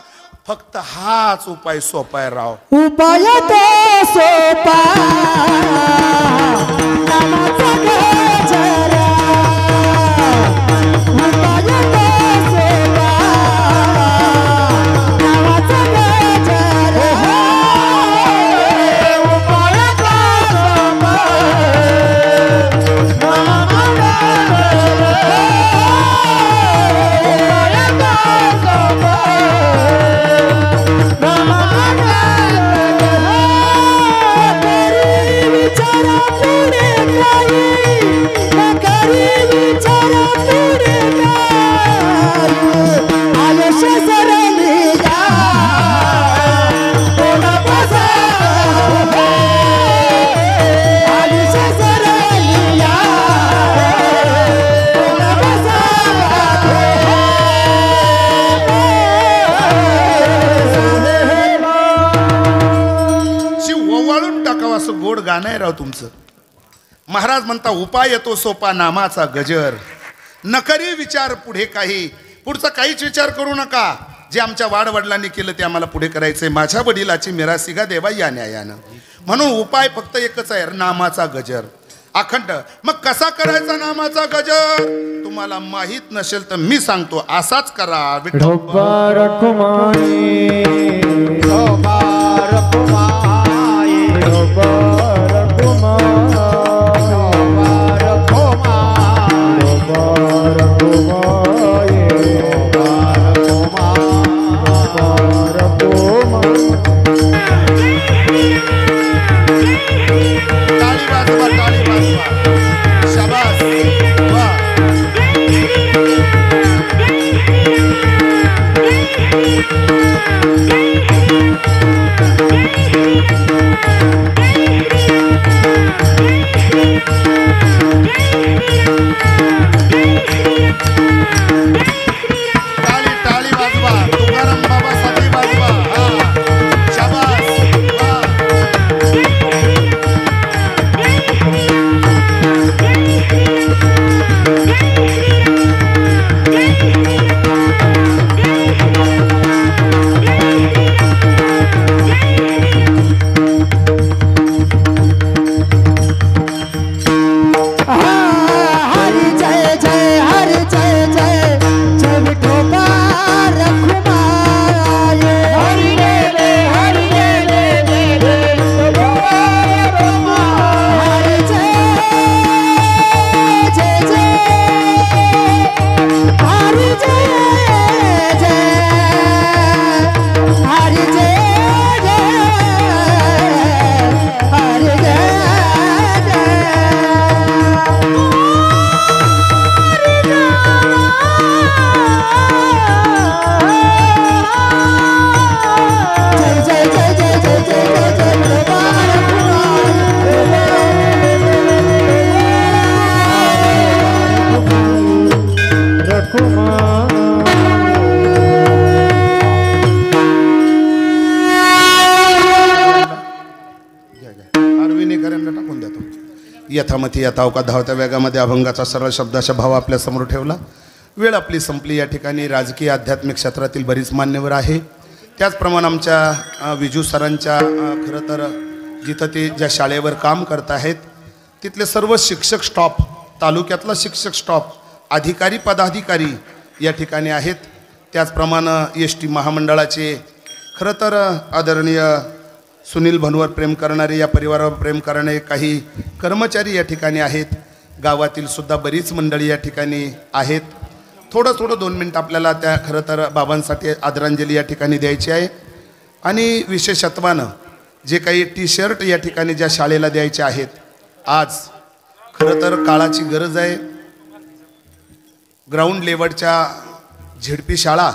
फक्त हाच उपाय सोपा आहे राव. उपाय तो सोपा नामाचा गजर. उपाय तो सोपा नामाचा गजर. उपाय तो सोपा नामाचा गोड गाणं आहे राव तुमचं. महाराज म्हणता उपाय येतो सोपा नामाचा गजर. नकरी विचार पुढे काही, पुढचा काहीच विचार करू नका. जे आमच्या वाडवडिलांनी केलं ते आम्हाला पुढे करायचंय. माझ्या वडिलाची मिरासिगा देवा या न्यायानं. म्हणून उपाय फक्त एकच आहे, नामाचा गजर अखंड. मग कसा करायचा नामाचा गजर तुम्हाला माहित नसेल तर मी सांगतो. असाच करा. ढोबा रखुमाई, ढोबा रखुमाई, ढोबा रखुमाई, ढोबा रखुमाई, ढोबा रखुमाई, ढोबा रखुमाई. टाळी वाजवा, टाळी वाजवा. शाबास. वाह. टाळी टाळी वाजवा. तुकाराम बाबासाठी वाजवा. हा शाबास. वाह. हरि जय जय, हरि जय जय, जय विठोबा रखुमाई. हरि जय जय, हरि जय जय, जय विठोबा रखुमाई. हरि जय जय जय, हरि जय जय, हरि जय जय, हरि जय जय. जय जय जय जय जय जय जय आरविनेकरांना टाकून देतो. यथामती यथावका धावत्या वेगामध्ये अभंगाचा सरळ शब्दाचा भाव आपल्या समोर ठेवला. वेळ आपली संपली. या ठिकाणी राजकीय आध्यात्मिक क्षेत्रातील बरीच मान्यवर आहे. त्याचप्रमाणे आमच्या विजू सरांच्या खरं तर जिथं ते ज्या शाळेवर काम करत आहेत तिथले सर्व शिक्षक स्टॉप, तालुक्यातला शिक्षक स्टॉप, अधिकारी पदाधिकारी या ठिकाणी आहेत. त्याचप्रमाणे एस टी महामंडळाचे खरं तर आदरणीय सुनील भनवर प्रेम करणारे, या परिवारावर प्रेम करणारे काही कर्मचारी या ठिकाणी आहेत. गावातील सुद्धा बरीच मंडळी या ठिकाणी आहेत. थोडं 2 मिनटं आपल्याला त्या खरं तर बाबांसाठी आदरांजली या ठिकाणी द्यायची आहे. आणि विशेषत्वानं जे काही टी शर्ट या ठिकाणी ज्या शाळेला द्यायचे आहेत, आज खरं तर काळाची गरज आहे. ग्राउंड लेवलच्या झेडपी शाळा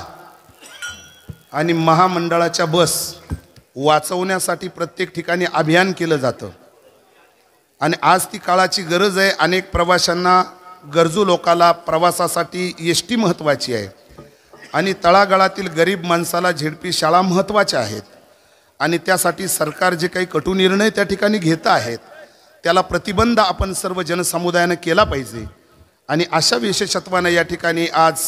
आणि महामंडळाच्या बस वाचवण्यासाठी प्रत्येक ठिकाणी अभियान केलं जातं आणि आज ती काळाची गरज आहे. अनेक प्रवाशांना, गरजू लोकाला प्रवासासाठी एस टी महत्त्वाची आहे आणि तळागाळातील गरीब माणसाला झेडपी शाळा महत्त्वाच्या आहेत आणि त्यासाठी सरकार जे काही कटू निर्णय त्या ठिकाणी घेत आहेत त्याला प्रतिबंध आपण सर्व जनसमुदायानं केला पाहिजे. आणि अशा विशेषत्वानं या ठिकाणी आज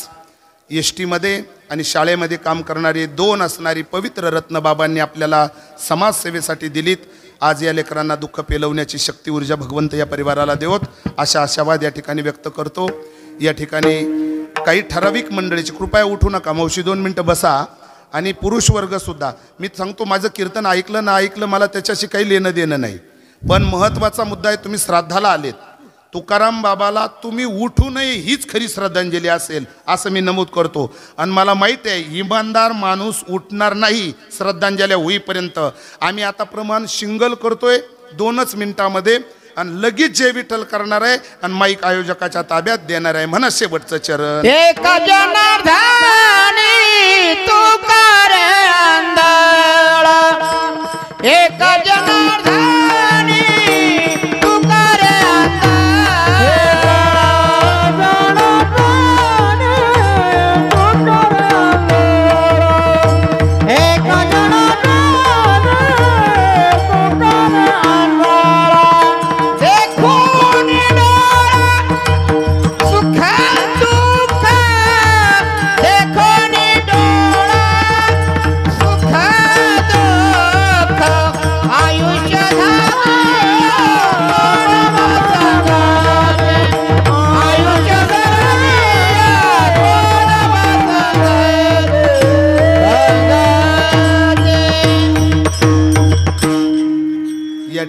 एस टीमध्ये आणि शाळेमध्ये काम करणारी 2 असणारी पवित्र रत्न बाबांनी आपल्याला समाजसेवेसाठी दिलीत. आज या लेकरांना दुःख पेलवण्याची शक्ती, ऊर्जा भगवंत या परिवाराला देवत, अशा आशावाद या ठिकाणी व्यक्त करतो. या ठिकाणी काही ठराविक मंडळीची कृपया उठू नका, मावशी 2 मिनटं बसा. आणि पुरुष वर्गसुद्धा, मी सांगतो माझं कीर्तन ऐकलं ना ऐकलं मला त्याच्याशी काही लेणं देणं नाही, पण महत्त्वाचा मुद्दा आहे, तुम्ही श्राद्धाला आलेत, तुकाराम बाबाला तुम्ही उठू नये हीच खरी श्रद्धांजली असेल असं मी नमूद करतो. आणि मला माहीत आहे इमानदार माणूस उठणार नाही श्रद्धांजल्या होईपर्यंत. आम्ही आता प्रमाण सिंगल करतोय 2च मिनिटामध्ये आणि लगेच जय विठ्ठल करणार आहे आणि माईक आयोजकाच्या ताब्यात देणार आहे. म्हणा शेवटचं चरण. एक जनार्दनी तुकार आंधळ, एक जनार्दनी तुकार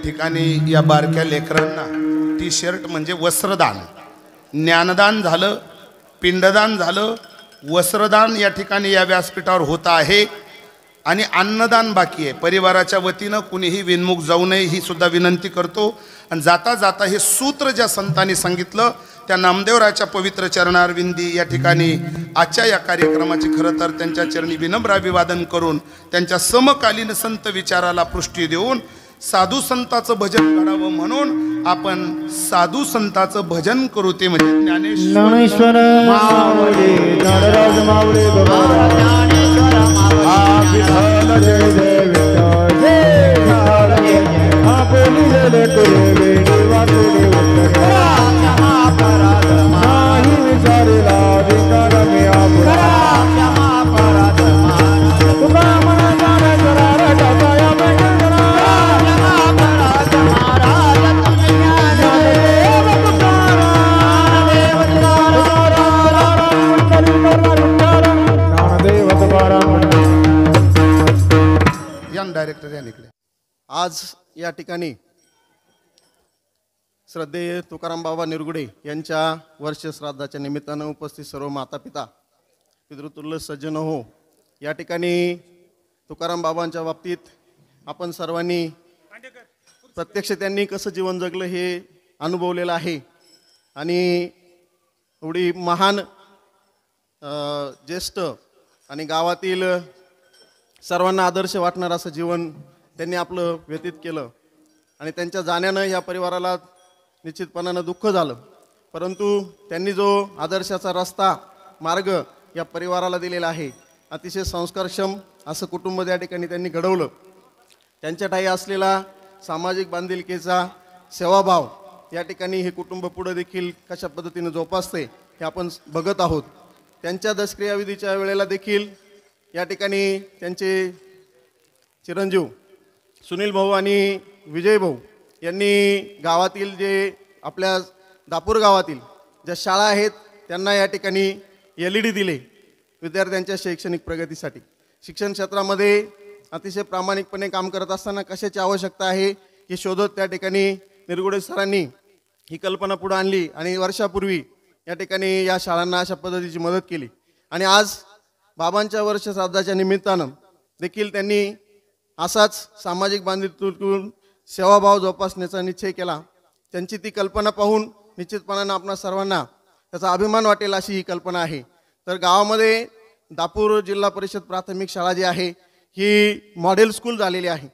ठिकाणी या बारक्या लेकरांना टी शर्ट म्हणजे वस्त्रदान, ज्ञानदान झालं, पिंडदान झालं, वस्त्रदान या ठिकाणी या व्यासपीठावर होत आहे आणि अन्नदान बाकी आहे. परिवाराच्या वतीनं कुणीही विनमुख जाऊ नये ही सुद्धा विनंती करतो. आणि जाता जाता हे सूत्र ज्या संतांनी सांगितलं त्या नामदेवराच्या पवित्र चरणारविंदी या ठिकाणी आजच्या या कार्यक्रमाची खरं तर त्यांच्या चरणी विनम्र अभिवादन करून त्यांच्या समकालीन संत विचाराला पुष्टी देऊन साधू संताचं भजन करावं म्हणून आपण साधू संताचं भजन करू. ते म्हणजे ज्ञानेश्वर माऊली, नटराज माऊली, विठ्ठल जय जय विठ्ठल जय विठ्ठल, आपली जय तुरे वाचले नाही विचारला विकार मी आपला तुका मना जाणे जरा रटाया डायरेक्टर या निकडे. आज या ठिकाणी श्रद्धेय तुकाराम बाबा निरगुडे यांच्या वर्ष श्राद्धाच्या निमित्तानं उपस्थित सर्व माता पिता, पितृतुल्य सज्जन हो, या ठिकाणी तुकाराम बाबांच्या बाबतीत आपण सर्वांनी प्रत्यक्ष त्यांनी कसं जीवन जगलं हे अनुभवलेलं आहे आणि एवढी महान ज्येष्ठ आणि गावातील सर्वांना आदर्श वाटणारं असं जीवन त्यांनी आपलं व्यतीत केलं आणि त्यांच्या जाण्यानं या परिवाराला निश्चितपणानं दुःख झालं. परंतु त्यांनी जो आदर्शाचा रस्ता मार्ग या परिवाराला दिलेला आहे, अतिशय संस्कारक्षम असं कुटुंब त्या ठिकाणी त्यांनी घडवलं. त्यांच्या ठायी असलेला सामाजिक बांधिलकीचा सेवाभाव या ठिकाणी हे कुटुंब पुढे देखील कशा पद्धतीने जोपासते हे आपण बघत आहोत. त्यांच्या दशक्रियाविधीच्या वेळेला देखील या ठिकाणी त्यांचे चिरंजीव सुनील भाऊ आणि विजय भाऊ यांनी गावातील जे आपल्या दापूर गावातील ज्या शाळा आहेत त्यांना या ठिकाणी LED दिले विद्यार्थ्यांच्या शैक्षणिक प्रगतीसाठी. शिक्षण क्षेत्रामध्ये अतिशय प्रामाणिकपणे काम करत असताना कशाची आवश्यकता आहे हे शोधत त्या ठिकाणी निरगुडे सरांनी ही कल्पना पुढे आणली आणि वर्षापूर्वी या ठिकाणी या शाळांना अशा पद्धतीची मदत केली. आणि आज बाबांच्या वर्षश्राद्धाच्या निमित्तानं देखील त्यांनी असाच सामाजिक बांधिलकीतून सेवाभाव जोपासण्याचा निश्चय केला. त्यांची ती कल्पना पाहून निश्चितपणानं आपणा सर्वांना त्याचा अभिमान वाटेल अशी ही कल्पना आहे. तर गावामध्ये दापूर जिल्हा परिषद प्राथमिक शाळा जी आहे ही मॉडेल स्कूल झालेली आहे,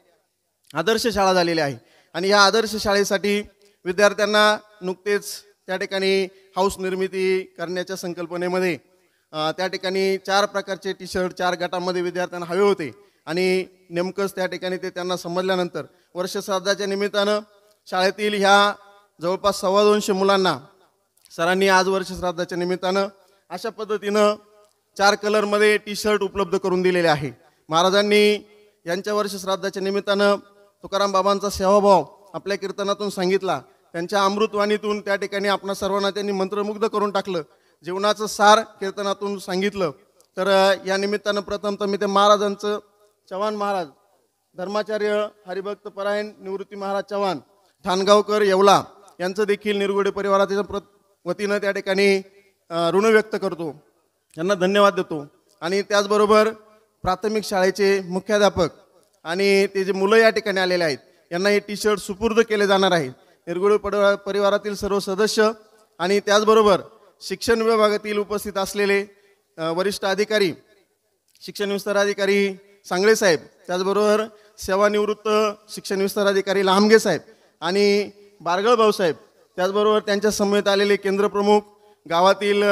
आदर्श शाळा झालेली आहे. आणि या आदर्श शाळेसाठी विद्यार्थ्यांना नुकतेच त्या ठिकाणी हाऊस निर्मिती करण्याच्या संकल्पनेमध्ये त्या ठिकाणी 4 प्रकारचे T-शर्ट 4 गटामध्ये विद्यार्थ्यांना हवे होते. आणि नेमकंच त्या ठिकाणी ते त्यांना समजल्यानंतर वर्षश्राद्धाच्या निमित्तानं शाळेतील ह्या जवळपास 225 मुलांना सरांनी आज वर्षश्राद्धाच्या निमित्तानं अशा पद्धतीनं 4 कलरमध्ये T-शर्ट उपलब्ध करून दिलेले आहे. महाराजांनी यांच्या वर्षश्राद्धाच्या निमित्तानं तुकाराम बाबांचा सेवाभाव आपल्या कीर्तनातून सांगितला. त्यांच्या अमृतवाणीतून त्या ठिकाणी आपणा सर्वांना त्यांनी मंत्रमुग्ध करून टाकलं. जीवनाचं सार कीर्तनातून सांगितलं. तर या निमित्तानं प्रथमतः मी ते महाराजांचं चव्हाण महाराज धर्माचार्य हरिभक्त परायण निवृत्ती महाराज चव्हाण ठाणगावकर येवला यांचं देखील निरगुडे परिवाराच्या वतीनं त्या ठिकाणी ऋण व्यक्त करतो, यांना धन्यवाद देतो. आणि त्याचबरोबर प्राथमिक शाळेचे मुख्याध्यापक आणि ते जे मुलं या ठिकाणी आलेले आहेत यांना हे T-शर्ट सुपूर्द केले जाणार आहेत. निरगुडे परिवारातील सर्व सदस्य आणि त्याचबरोबर शिक्षण विभागातील उपस्थित असलेले वरिष्ठ अधिकारी, शिक्षण विस्तार अधिकारी सांगळे साहेब, त्याचबरोबर सेवानिवृत्त शिक्षण विस्तार अधिकारी लांबगे साहेब आणि बारगळ भाऊसाहेब, त्याचबरोबर त्यांच्या समवेत आलेले केंद्र प्रमुख, गावातील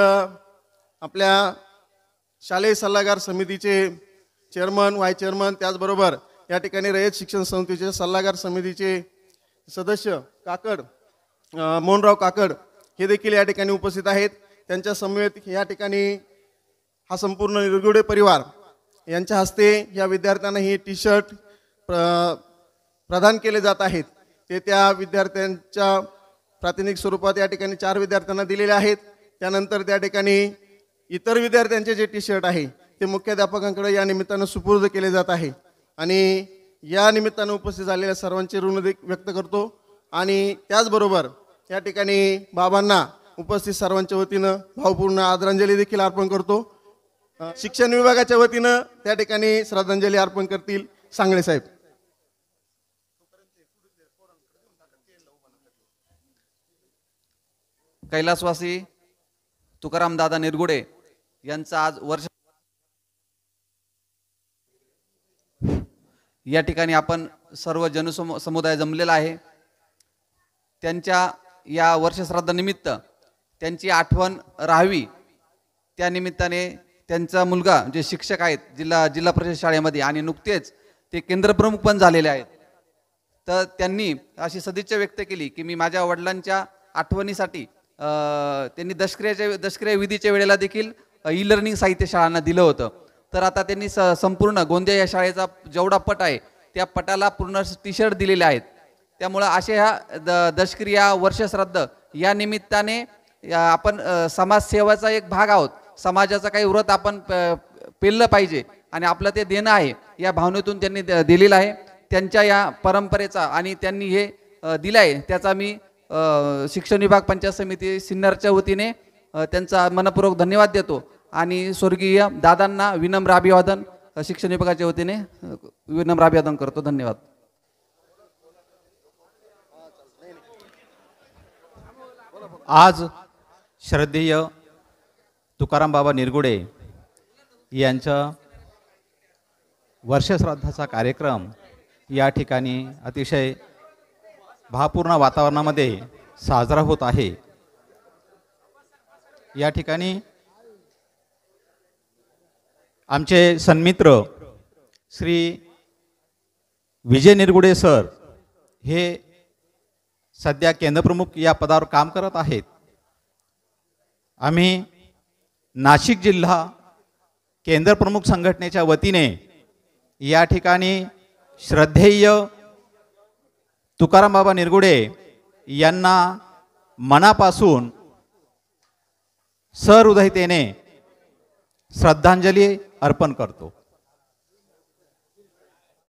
आपल्या शालेय सल्लागार समितीचे चेअरमन, व्हाईस चेअरमन, त्याचबरोबर या ठिकाणी रयत शिक्षण समितीचे सल्लागार समितीचे सदस्य काकड मोहनराव काकड हे देखील या ठिकाणी उपस्थित आहेत. त्यांच्या समवेत या ठिकाणी हा संपूर्ण निरगुडे परिवार यांच्या हस्ते या विद्यार्थ्यांना ही T-शर्ट प्रदान केले जात आहेत. ते त्या विद्यार्थ्यांच्या प्रातिनिधिक स्वरूपात या ठिकाणी 4 विद्यार्थ्यांना दिलेले आहेत. त्यानंतर त्या ठिकाणी इतर विद्यार्थ्यांचे जे T-शर्ट आहे ते मुख्याध्यापकांकडे या निमित्तानं सुपूर्द केले जात आहे. आणि या निमित्तानं उपस्थित झालेल्या सर्वांचे ऋण व्यक्त करतो. आणि त्याचबरोबर या ठिकाणी बाबांना उपस्थित सर्वांच्या वतीनं भावपूर्ण आदरांजली देखील अर्पण करतो. शिक्षण विभागाच्या वतीनं त्या ठिकाणी श्रद्धांजली अर्पण करतील सांगळे साहेब. कैलासवासी तुकाराम दादा निरगुडे यांचा आज वर्ष या ठिकाणी आपण सर्व जनसमुदाय जमलेला आहे. त्यांच्या या वर्षश्राद्धानिमित्त त्यांची आठवण राहावी त्या निमित्ताने त्यांचा मुलगा जे शिक्षक आहेत जिल्हा परिषद शाळेमध्ये आणि नुकतेच ते केंद्रप्रमुख पण झालेले आहेत. तर त्यांनी अशी सदिच्छा व्यक्त केली की मी माझ्या वडिलांच्या आठवणीसाठी त्यांनी दशक्रिया विधीच्या वेळेला देखील ई-लर्निंग साहित्य शाळांना दिलं होतं. तर आता त्यांनी संपूर्ण गोंदिया या शाळेचा जेवढा पट आहे त्या पटाला पूर्ण T-शर्ट दिलेले आहेत. त्यामुळं अशा ह्या दशक्रिया वर्षश्राद्ध या निमित्ताने आपण समाजसेवाचा एक भाग आहोत. समाजाचा काही व्रत आपण पेललं पाहिजे आणि आपलं ते देणं आहे या भावनेतून त्यांनी दिलेलं आहे. त्यांच्या या परंपरेचा आणि त्यांनी हे दिलं आहे त्याचा मी शिक्षण विभाग पंचायत समिती सिन्नरच्या वतीने त्यांचा मनपूर्वक धन्यवाद देतो. आणि स्वर्गीय दादांना विनम्र अभिवादन शिक्षण विभागाच्या वतीने विनम्र अभिवादन करतो. धन्यवाद. आज श्रद्धेय तुकाराम बाबा निरगुडे यांचा वर्षश्राद्धाचा कार्यक्रम या ठिकाणी अतिशय भावपूर्ण वातावरणामध्ये साजरा होत आहे. या ठिकाणी आमचे सन्मित्र श्री विजय निरगुडे सर हे सध्या केंद्रप्रमुख या पदावर काम करत आहेत. आम्ही नाशिक जिल्हा केंद्र प्रमुख संघटनेच्या वतीने या ठिकाणी श्रद्धेय तुकाराम बाबा निरगुडे यांना मनापासून सहृदयतेने श्रद्धांजली अर्पण करतो.